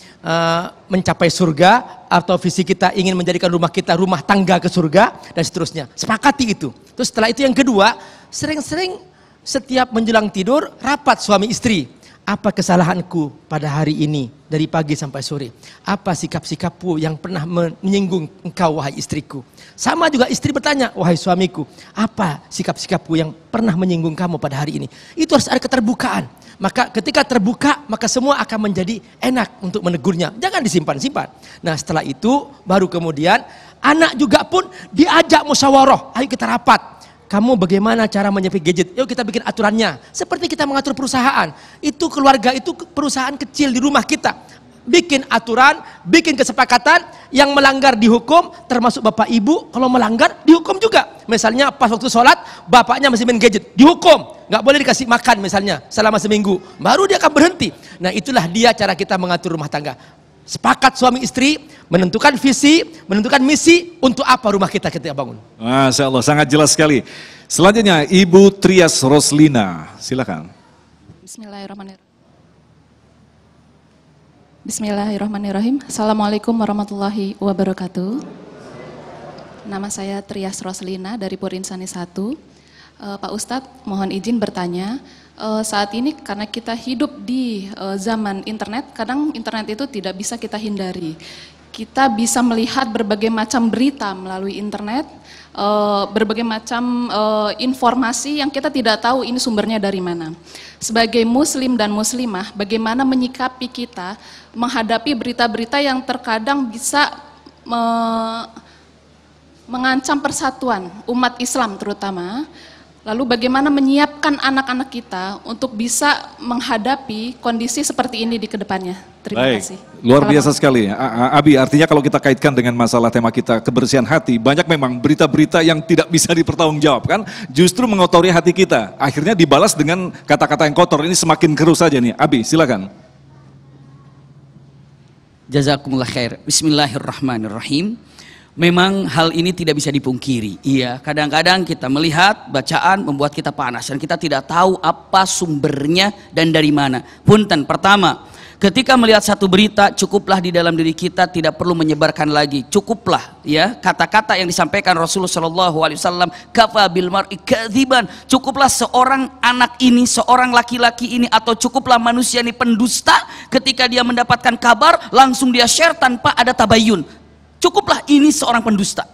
mencapai surga, atau visi kita ingin menjadikan rumah kita rumah tangga ke surga, dan seterusnya. Sepakati itu. Terus setelah itu yang kedua, sering-sering setiap menjelang tidur rapat suami istri. Apa kesalahanku pada hari ini dari pagi sampai sore? Apa sikap-sikapku yang pernah menyinggung engkau wahai istriku? Sama juga istri bertanya, wahai suamiku, apa sikap-sikapku yang pernah menyinggung kamu pada hari ini? Itu harus ada keterbukaan. Maka ketika terbuka, maka semua akan menjadi enak untuk menegurnya. Jangan disimpan-simpan. Nah, setelah itu baru kemudian anak juga pun diajak musyawarah. Ayo kita rapat. Kamu bagaimana cara menyepi gadget? Yuk kita bikin aturannya. Seperti kita mengatur perusahaan. Itu keluarga, itu perusahaan kecil di rumah kita. Bikin aturan, bikin kesepakatan, yang melanggar dihukum, termasuk bapak ibu. Kalau melanggar dihukum juga. Misalnya pas waktu sholat, bapaknya masih main gadget, dihukum. Nggak boleh dikasih makan misalnya selama seminggu. Baru dia akan berhenti. Nah, itulah dia cara kita mengatur rumah tangga. Sepakat suami istri, menentukan visi, menentukan misi, untuk apa rumah kita bangun. Masya Allah, sangat jelas sekali. Selanjutnya Ibu Trias Roslina, silakan. Bismillahirrahmanirrahim. Bismillahirrahmanirrahim. Assalamualaikum warahmatullahi wabarakatuh. Nama saya Trias Roslina dari Purinsani 1. Pak Ustadz, mohon izin bertanya. Saat ini karena kita hidup di zaman internet, kadang internet itu tidak bisa kita hindari. Kita bisa melihat berbagai macam berita melalui internet, berbagai macam informasi yang kita tidak tahu ini sumbernya dari mana. Sebagai muslim dan muslimah, bagaimana menyikapi kita menghadapi berita-berita yang terkadang bisa mengancam persatuan umat Islam terutama. Lalu bagaimana menyiapkan anak-anak kita untuk bisa menghadapi kondisi seperti ini di kedepannya. Terima kasih. Luar biasa sekali. Abi, artinya kalau kita kaitkan dengan masalah tema kita, kebersihan hati, banyak memang berita-berita yang tidak bisa dipertanggungjawabkan, justru mengotori hati kita. Akhirnya dibalas dengan kata-kata yang kotor. Ini semakin keruh saja nih. Abi, silakan. Jazakumullah khair. Bismillahirrahmanirrahim. Memang hal ini tidak bisa dipungkiri. Iya, kadang-kadang kita melihat bacaan membuat kita panas dan kita tidak tahu apa sumbernya dan dari mana. Punten, pertama, ketika melihat satu berita, cukuplah di dalam diri kita, tidak perlu menyebarkan lagi. Cukuplah ya kata-kata yang disampaikan Rasulullah SAW, kafa bil mar'i kadziban. Cukuplah seorang anak ini, seorang laki-laki ini, atau cukuplah manusia ini pendusta ketika dia mendapatkan kabar langsung dia share tanpa ada tabayun. Cukuplah ini seorang pendusta.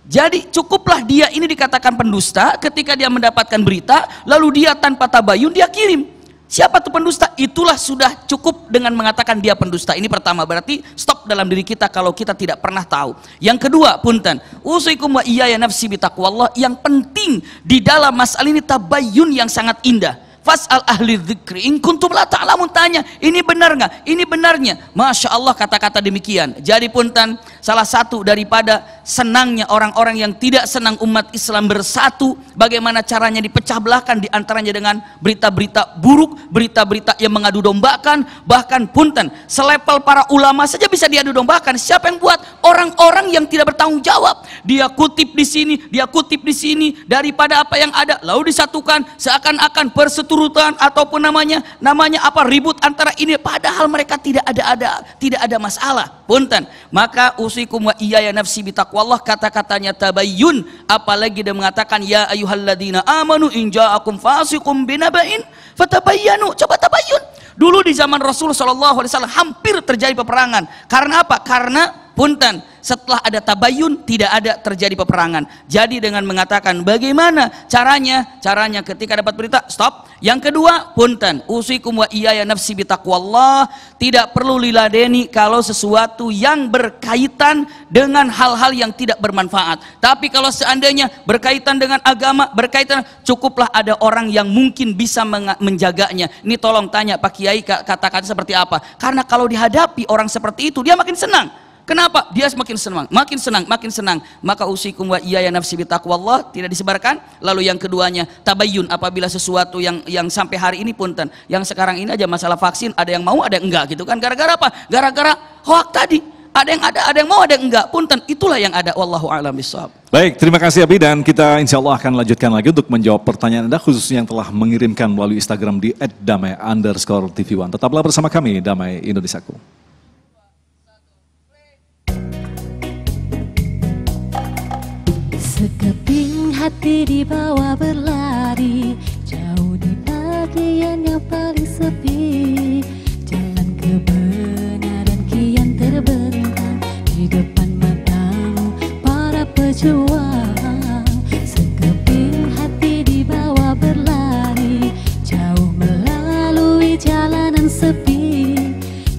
Jadi cukuplah dia ini dikatakan pendusta ketika dia mendapatkan berita, lalu dia tanpa tabayun dia kirim. Siapa tuh pendusta? Itulah sudah cukup dengan mengatakan dia pendusta. Ini pertama, berarti stop dalam diri kita kalau kita tidak pernah tahu. Yang kedua, punten, usikum wa iyaya nafsi bitaqwallah. Yang penting di dalam masalah ini tabayun yang sangat indah. Fas'al ahli dzikri in kuntum la ta'lamun. Tanya, ini benar nggak? Ini benarnya. Masya Allah kata-kata demikian. Jadi punten, salah satu daripada senangnya orang-orang yang tidak senang umat Islam bersatu, bagaimana caranya dipecah belahkan diantaranya dengan berita-berita buruk, berita-berita yang mengadu dombakan. Bahkan punten, selepel para ulama saja bisa diadu dombakan. Siapa yang buat? Orang-orang yang tidak bertanggung jawab. Dia kutip di sini, dia kutip di sini, daripada apa yang ada lalu disatukan seakan-akan perseturutan ataupun namanya apa ribut antara ini, padahal mereka tidak ada masalah. Punten, maka usikum wa iyaya nafsi bitaqwallah, kata-katanya tabayyun, apalagi dia mengatakan ya ayyuhalladzina amanu in ja'akum fasiqum binaba'in fatabayyanu. Coba tabayyun. Dulu di zaman Rasulullah SAW hampir terjadi peperangan. Karena apa? Karena punten, setelah ada tabayun tidak ada terjadi peperangan. Jadi dengan mengatakan bagaimana caranya? Caranya ketika dapat berita, stop. Yang kedua, punten, usikum wa iyaya nafsi bitaqwallah, tidak perlu liladeni kalau sesuatu yang berkaitan dengan hal-hal yang tidak bermanfaat. Tapi kalau seandainya berkaitan dengan agama, berkaitan, cukuplah ada orang yang mungkin bisa menjaganya. Ini tolong tanya Pak Kiai kata-kata seperti apa? Karena kalau dihadapi orang seperti itu dia makin senang. Kenapa? Dia semakin senang, makin senang, makin senang. Maka usikum wa iyaya nafsi bitaqwallah tidak disebarkan. Lalu yang keduanya, tabayyun, apabila sesuatu yang sampai hari ini punten, yang sekarang ini aja masalah vaksin, ada yang mau, ada yang enggak gitu kan. Gara-gara apa? Gara-gara hoak tadi. Ada yang mau, ada yang enggak. Punten, itulah yang ada. Wallahu a'lam bishawab. Baik, terima kasih Abi, dan kita insya Allah akan lanjutkan lagi untuk menjawab pertanyaan Anda khususnya yang telah mengirimkan melalui Instagram di @damai_tv1. Tetaplah bersama kami, Damai Indonesiaku. Sekeping hati dibawa berlari, jauh di bagian yang paling sepi. Jalan kebenaran kian terbentang di depan matamu para pejuang. Sekeping hati dibawa berlari, jauh melalui jalanan sepi.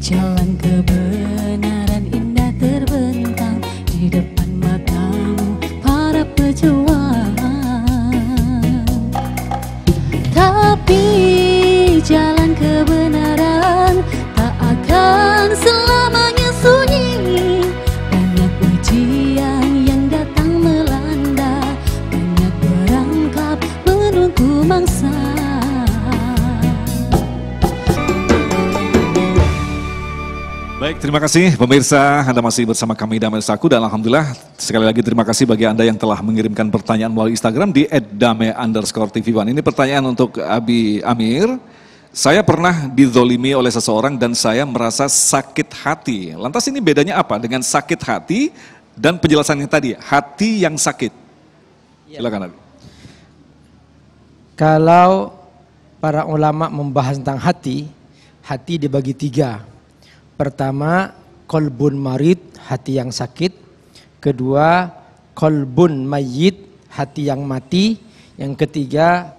Jalan kebenaran indah terbentang di depan matamu para pejuang. Tapi jalan kebenaran tak akan selamanya sunyi. Banyak ujian yang datang melanda, banyak berangkap menunggu mangsa. Baik, terima kasih pemirsa, Anda masih bersama kami Damai Indonesiaku, dan Alhamdulillah sekali lagi terima kasih bagi Anda yang telah mengirimkan pertanyaan melalui Instagram di @damai_tv1. Ini pertanyaan untuk Abi Amir. Saya pernah dizolimi oleh seseorang dan saya merasa sakit hati. Lantas ini bedanya apa dengan sakit hati dan penjelasan yang tadi, hati yang sakit? Silakan Abi. Kalau para ulama membahas tentang hati, hati dibagi 3. Pertama, kolbun marid, hati yang sakit. Kedua, kolbun mayyit, hati yang mati. Yang ketiga,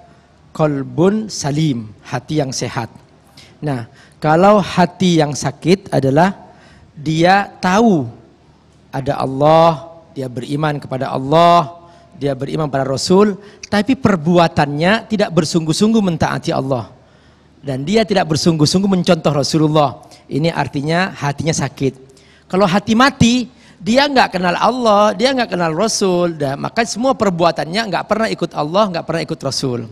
kolbun salim, hati yang sehat. Nah, kalau hati yang sakit adalah dia tahu ada Allah, dia beriman kepada Allah, dia beriman pada Rasul, tapi perbuatannya tidak bersungguh-sungguh mentaati Allah. Dan dia tidak bersungguh-sungguh mencontoh Rasulullah. Ini artinya hatinya sakit. Kalau hati mati, dia nggak kenal Allah, dia nggak kenal Rasul, dan maka semua perbuatannya nggak pernah ikut Allah, nggak pernah ikut Rasul.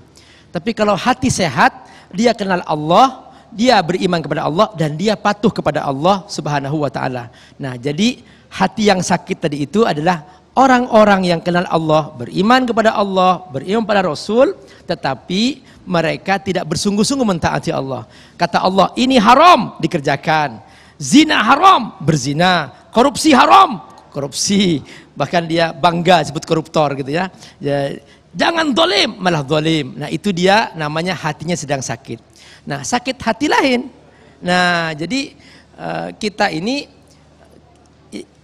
Tapi kalau hati sehat, dia kenal Allah, dia beriman kepada Allah, dan dia patuh kepada Allah Subhanahu wa Ta'ala. Nah, jadi hati yang sakit tadi itu adalah orang-orang yang kenal Allah, beriman kepada Allah, beriman pada Rasul, tetapi mereka tidak bersungguh-sungguh mentaati Allah. Kata Allah, ini haram, dikerjakan. Zina haram, berzina. Korupsi haram, korupsi. Bahkan dia bangga sebut koruptor gitu ya. Jangan dolim, malah dolim. Nah, itu dia namanya hatinya sedang sakit. Nah, sakit hati lain. Nah, jadi kita ini,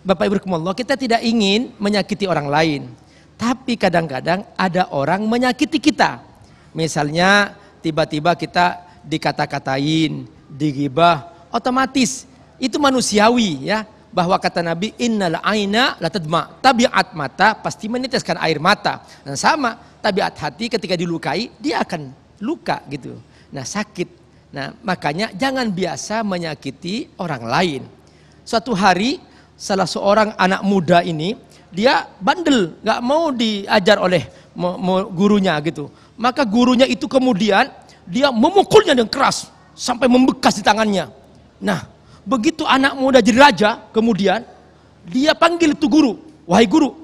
Bapak Ibu rahimakumullah, kita tidak ingin menyakiti orang lain. Tapi kadang-kadang ada orang menyakiti kita. Misalnya tiba-tiba kita dikata-katain, digibah, otomatis itu manusiawi ya. Bahwa kata Nabi, innal aina latadma, tabiat mata pasti meneteskan air mata. Dan sama, tabiat hati ketika dilukai dia akan luka gitu. Nah, sakit. Nah, makanya jangan biasa menyakiti orang lain. Suatu hari salah seorang anak muda ini, dia bandel, nggak mau diajar oleh gurunya gitu. Maka gurunya itu kemudian dia memukulnya dengan keras sampai membekas di tangannya. Nah, begitu anak muda jadi raja, kemudian dia panggil itu guru, wahai guru,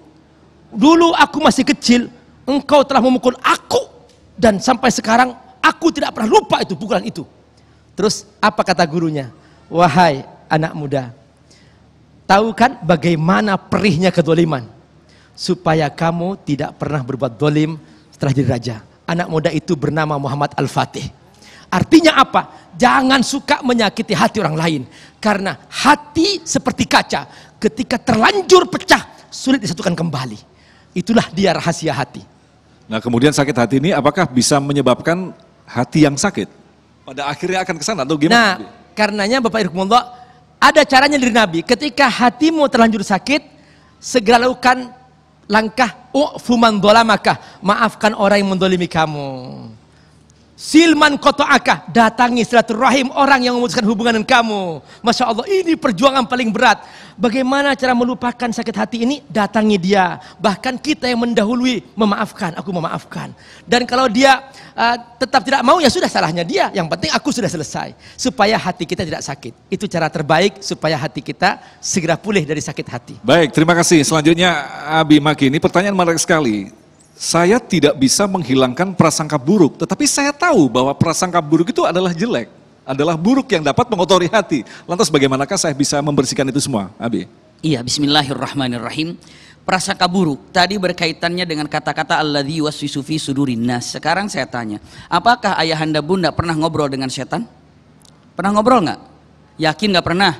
dulu aku masih kecil, engkau telah memukul aku, dan sampai sekarang aku tidak pernah lupa itu pukulan itu. Terus apa kata gurunya? Wahai anak muda, tahu kan bagaimana perihnya kedoliman? Supaya kamu tidak pernah berbuat dolim setelah jadi raja. Anak muda itu bernama Muhammad Al-Fatih. Artinya apa? Jangan suka menyakiti hati orang lain. Karena hati seperti kaca. ketika terlanjur pecah, sulit disatukan kembali. Itulah dia rahasia hati. Nah kemudian sakit hati ini apakah bisa menyebabkan hati yang sakit? Pada akhirnya akan ke sana atau gimana? Nah, karenanya Bapak Irkumullah, ada caranya dari Nabi. Ketika hatimu terlanjur sakit, segera lakukan langkah u'fu man dhalamaka, maafkan orang yang mendolimi kamu. Silman koto'aka, datangi silaturahim orang yang memutuskan hubungan dengan kamu. Masya Allah, ini perjuangan paling berat. Bagaimana cara melupakan sakit hati ini? Datangi dia. Bahkan kita yang mendahului memaafkan, aku memaafkan. Dan kalau dia tetap tidak mau, ya sudah, salahnya dia. Yang penting aku sudah selesai. Supaya hati kita tidak sakit. Itu cara terbaik supaya hati kita segera pulih dari sakit hati. Baik, terima kasih. Selanjutnya Abi Maki, ini pertanyaan menarik sekali. Saya tidak bisa menghilangkan prasangka buruk, tetapi saya tahu bahwa prasangka buruk itu adalah jelek, adalah buruk yang dapat mengotori hati. Lantas bagaimanakah saya bisa membersihkan itu semua, Abi? Iya, bismillahirrahmanirrahim. Prasangka buruk tadi berkaitannya dengan kata-kata alladzi yuwaswisu fi sudurin nas. Sekarang saya tanya, apakah ayahanda bunda pernah ngobrol dengan setan? Pernah ngobrol nggak? Yakin nggak pernah?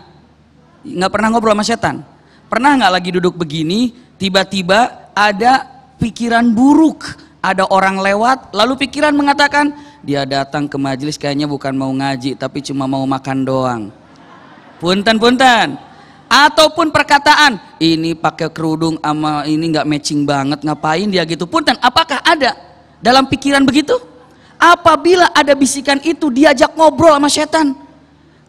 Nggak pernah ngobrol sama setan? Pernah nggak lagi duduk begini, tiba-tiba ada pikiran buruk, ada orang lewat, lalu pikiran mengatakan, dia datang ke majelis kayaknya bukan mau ngaji, tapi cuma mau makan doang. Punten. Ataupun perkataan, ini pakai kerudung sama ini nggak matching banget, ngapain dia gitu. Punten, apakah ada dalam pikiran begitu? Apabila ada bisikan itu, diajak ngobrol sama setan.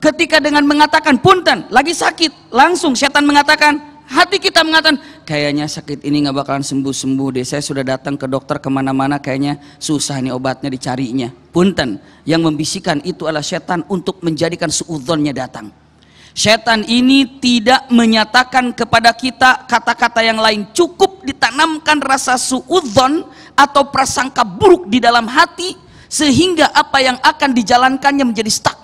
Ketika dengan mengatakan, punten, lagi sakit, langsung setan mengatakan, hati kita mengatakan, kayaknya sakit ini nggak bakalan sembuh-sembuh deh. Saya sudah datang ke dokter kemana-mana, kayaknya susah nih obatnya dicarinya. Punten, yang membisikkan itu adalah setan untuk menjadikan suudzonnya datang. Setan ini tidak menyatakan kepada kita kata-kata yang lain, cukup ditanamkan rasa suudzon atau prasangka buruk di dalam hati, sehingga apa yang akan dijalankannya menjadi stuck.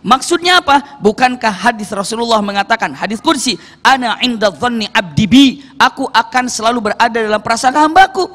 Maksudnya apa? Bukankah hadis Rasulullah mengatakan, hadis kursi, ana inda dhanni abdi bi, aku akan selalu berada dalam prasangka hambaku.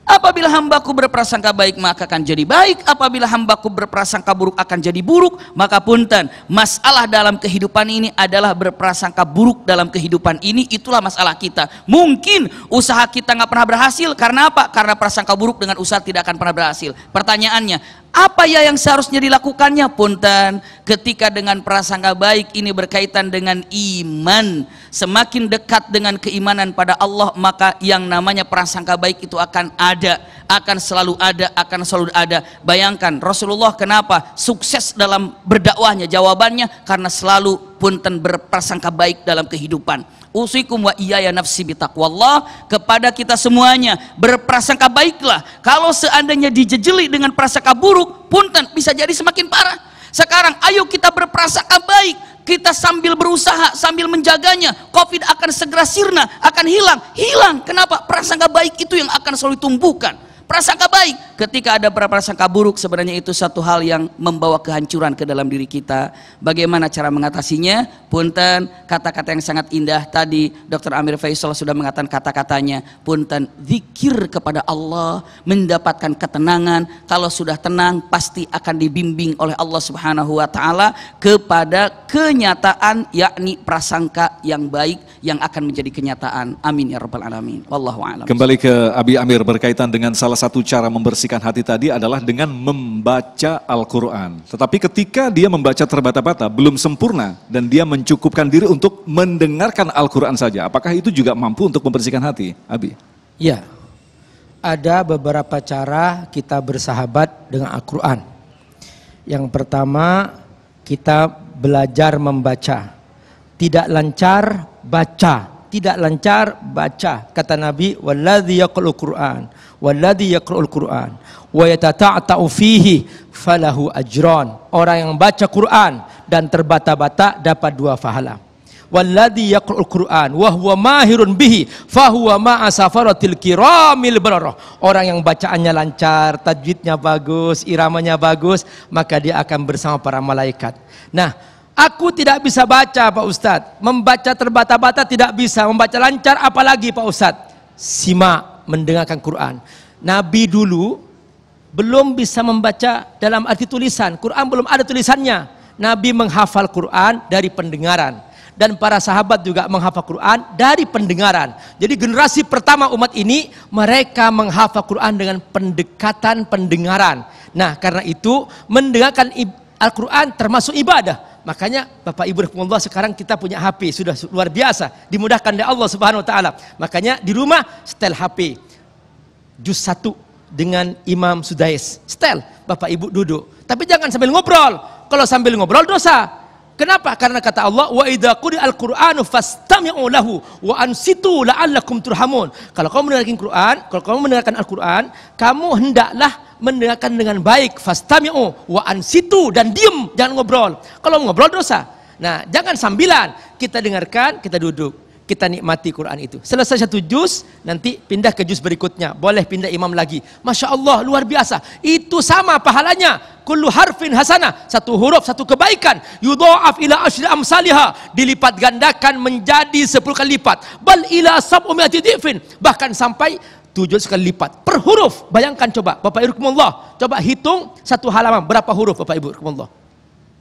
Apabila hambaku berprasangka baik maka akan jadi baik, apabila hambaku berprasangka buruk akan jadi buruk. Maka punten, masalah dalam kehidupan ini adalah berprasangka buruk dalam kehidupan ini, itulah masalah kita. Mungkin usaha kita nggak pernah berhasil, karena apa? Karena prasangka buruk dengan usaha tidak akan pernah berhasil. Pertanyaannya, apa ya yang seharusnya dilakukannya? Punten, ketika dengan prasangka baik ini berkaitan dengan iman, semakin dekat dengan keimanan pada Allah, maka yang namanya prasangka baik itu akan ada, akan selalu ada, akan selalu ada. Bayangkan Rasulullah kenapa sukses dalam berdakwahnya? Jawabannya karena selalu punten berprasangka baik dalam kehidupan. Usikum wa iyaya nafsi bitaqwallah, kepada kita semuanya berprasangka baiklah. Kalau seandainya dijejeli dengan prasangka buruk, punten bisa jadi semakin parah. Sekarang ayo kita berprasangka baik, kita sambil berusaha, sambil menjaganya, COVID akan segera sirna, akan hilang. Kenapa? Prasangka baik itu yang akan selalu ditumbuhkan. Prasangka baik, ketika ada prasangka buruk, sebenarnya itu satu hal yang membawa kehancuran ke dalam diri kita. Bagaimana cara mengatasinya? Punten, kata-kata yang sangat indah tadi Dr. Amir Faisal sudah mengatakan kata-katanya. Punten, zikir kepada Allah, mendapatkan ketenangan. Kalau sudah tenang pasti akan dibimbing oleh Allah Subhanahu wa taala kepada kenyataan, yakni prasangka yang baik yang akan menjadi kenyataan. Amin ya rabbal alamin. Wallahu a'lam. Kembali ke Abi Amir, berkaitan dengan salah satu cara membersihkan hati tadi adalah dengan membaca Al-Quran. Tetapi ketika dia membaca terbata-bata, belum sempurna, dan dia mencukupkan diri untuk mendengarkan Al-Quran saja, apakah itu juga mampu untuk membersihkan hati, Abi? Ya, ada beberapa cara kita bersahabat dengan Al-Quran. Yang pertama, kita belajar membaca. Tidak lancar, baca. Tidak lancar, baca. Kata Nabi, walladzi yaqra'ul Qur'an, walladzi yaqra'ul Qur'an wa yatata'ta'u fihi falahu ajran. Orang yang baca Quran dan terbata-bata dapat 2 pahala. Walladzi yaqra'ul Qur'an wa huwa mahirun bihi fahuwa ma'a safaratil kiramil bararah. Orang yang bacaannya lancar, tajwidnya bagus, iramanya bagus, maka dia akan bersama para malaikat. Nah, aku tidak bisa baca Pak Ustadz, membaca terbata-bata tidak bisa, membaca lancar apalagi Pak Ustadz. Simak, mendengarkan Quran. Nabi dulu belum bisa membaca dalam arti tulisan, Quran belum ada tulisannya. Nabi menghafal Quran dari pendengaran. dan para sahabat juga menghafal Quran dari pendengaran. Jadi generasi pertama umat ini mereka menghafal Quran dengan pendekatan pendengaran. Nah, karena itu mendengarkan Al-Quran termasuk ibadah. Makanya Bapak Ibu rahimakumullah, sekarang kita punya HP sudah luar biasa, dimudahkan oleh Allah Subhanahu wa taala. Makanya di rumah setel HP. Juz 1 dengan Imam Sudais. Setel, Bapak Ibu duduk. Tapi jangan sambil ngobrol. Kalau sambil ngobrol dosa. Kenapa? Karena kata Allah, wa idza quri'al Qur'anu fastami'u lahu wa ansitu la'allakum turhamun. Kalau kamu mendengarkan Quran, kalau kamu mendengarkan Al-Quran, kamu hendaklah mendengarkan dengan baik. Fastami'u wa ansitu, dan diam, jangan ngobrol. Kalau ngobrol dosa. Nah, jangan sambilan. Kita dengarkan, kita duduk. Kita nikmati Quran itu. Selesai 1 juz, nanti pindah ke juz berikutnya. Boleh pindah imam lagi. Masya Allah, luar biasa. Itu sama pahalanya. Kullu harfin hasanah. 1 huruf, 1 kebaikan. Yudha'af ila asyri amsalihah. Dilipat gandakan menjadi 10 kali lipat. Bal ila sab'umi'ati dhifin. Bahkan sampai 700 kali lipat. Per huruf. Bayangkan coba. Bapak Ibu rahimakumullah. Coba hitung 1 halaman. Berapa huruf Bapak Ibu rahimakumullah?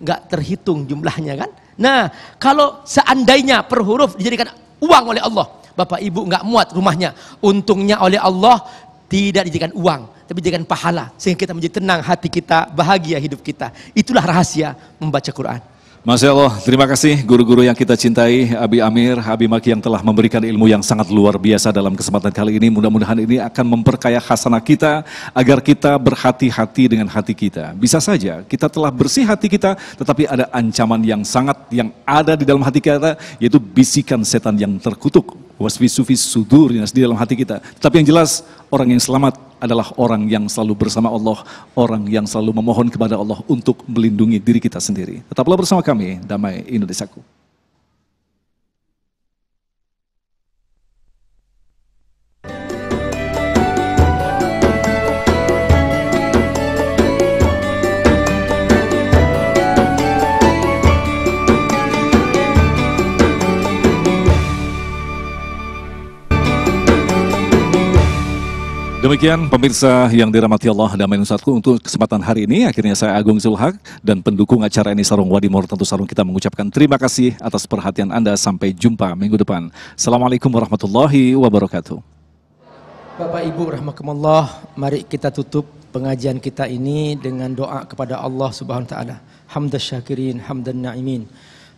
Enggak terhitung jumlahnya kan? Nah, kalau seandainya per huruf dijadikan uang oleh Allah, Bapak Ibu nggak muat rumahnya. Untungnya oleh Allah tidak dijadikan uang, tapi dijadikan pahala, sehingga kita menjadi tenang hati kita, bahagia hidup kita. Itulah rahasia membaca Quran. Masya Allah, terima kasih guru-guru yang kita cintai, Abi Amir, Abi Maki yang telah memberikan ilmu yang sangat luar biasa dalam kesempatan kali ini. Mudah-mudahan ini akan memperkaya khasanah kita, agar kita berhati-hati dengan hati kita. Bisa saja kita telah bersih hati kita, tetapi ada ancaman yang ada di dalam hati kita, yaitu bisikan setan yang terkutuk. Wasfisufis sudur di dalam hati kita. Tapi yang jelas, orang yang selamat adalah orang yang selalu bersama Allah, orang yang selalu memohon kepada Allah untuk melindungi diri kita sendiri. Tetaplah bersama kami, Damai Indonesiaku. Demikian pemirsa yang dirahmati Allah dan Indonesiaku, untuk kesempatan hari ini akhirnya saya Agung Zulhaq dan pendukung acara ini Sarung Wadimor Tentu Sarung kita mengucapkan terima kasih atas perhatian Anda. Sampai jumpa minggu depan. Assalamualaikum warahmatullahi wabarakatuh. Bapak Ibu rahimakumullah, mari kita tutup pengajian kita ini dengan doa kepada Allah Subhanahu wa taala. Hamdan syakirin, hamdan na'imin,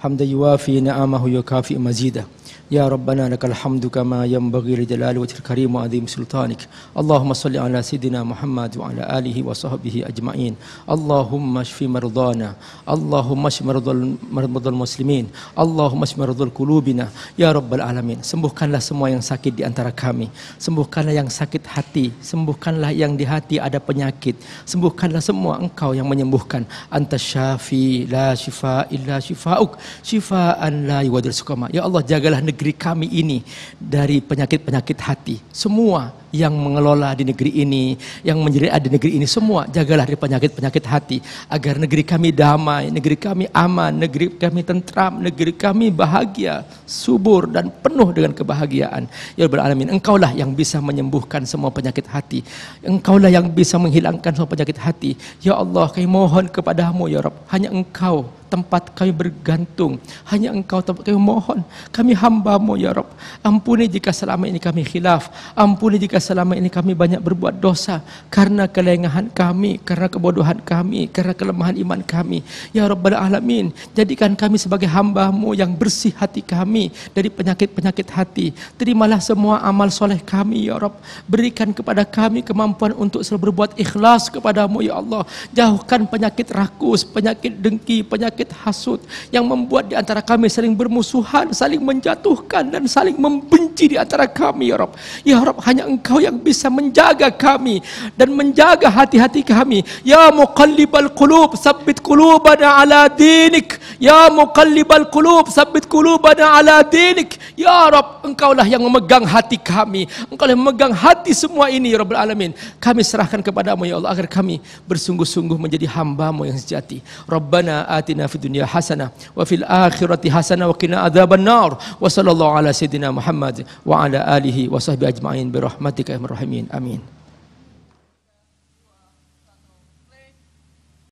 hamdan yuwafi ni'amahu yukafi mazidah. Ya Rabbana lakal hamdu kama yanbaghi li jalali wajhil karim wa azim sultanik. Allahumma salli ala sayyidina Muhammad wa ala alihi wa sahbihi ajma'in. Allahumma shfi mardana, Allahumma shfi mardal muslimin, Allahumma shfi mardal qulubina ya rabbal alamin. Sembuhkanlah semua yang sakit di antara kami. Sembuhkanlah yang sakit hati, sembuhkanlah yang di hati ada penyakit. Sembuhkanlah semua, Engkau yang menyembuhkan. Anta syafi la shifa illa shifa'uk, shifaan la yughadiru saqama. Ya Allah, jagalah negeri kami ini dari penyakit-penyakit hati. Semua yang mengelola di negeri ini, yang menjadi di negeri ini, semua jagalah dari penyakit-penyakit hati, agar negeri kami damai, negeri kami aman, negeri kami tentram, negeri kami bahagia, subur dan penuh dengan kebahagiaan. Ya Rabbal Alamin, Engkaulah yang bisa menyembuhkan semua penyakit hati. Engkaulah yang bisa menghilangkan semua penyakit hati. Ya Allah, kami mohon kepadamu ya Rabb, hanya Engkau tempat kami bergantung, hanya Engkau tempat kami mohon. Kami hamba-Mu ya Rabb, ampuni jika selama ini kami khilaf, ampuni jika selama ini kami banyak berbuat dosa karena kelengahan kami, karena kebodohan kami, karena kelemahan iman kami. Ya Rabbal Alamin, jadikan kami sebagai hamba-Mu yang bersih hati kami dari penyakit-penyakit hati. Terimalah semua amal soleh kami ya Rabb, berikan kepada kami kemampuan untuk selalu berbuat ikhlas kepadamu ya Allah. Jauhkan penyakit rakus, penyakit dengki, penyakit hasud yang membuat di antara kami saling bermusuhan, saling menjatuhkan dan saling membenci di antara kami ya Rabb. Ya Rabb, hanya Engkau yang bisa menjaga kami dan menjaga hati-hati kami. Ya muqallibal qulub, tsabbit qulubana ala dinik. Ya muqallibal qulub, tsabbit qulubana ala dinik. Ya Rabb, Engkaulah yang memegang hati kami, Engkaulah yang memegang hati semua ini ya Rabbal Alamin. Kami serahkan kepadamu ya Allah, agar kami bersungguh-sungguh menjadi hamba-Mu yang sejati. Rabbana atina fid dunya hasanah wa fil akhirati hasanah wa qina adzabannar. Wa sallallahu ala sayyidina Muhammad wa ala alihi wa sahbihi ajma'in bi rahmatika ya arhamar rahimin. Amin.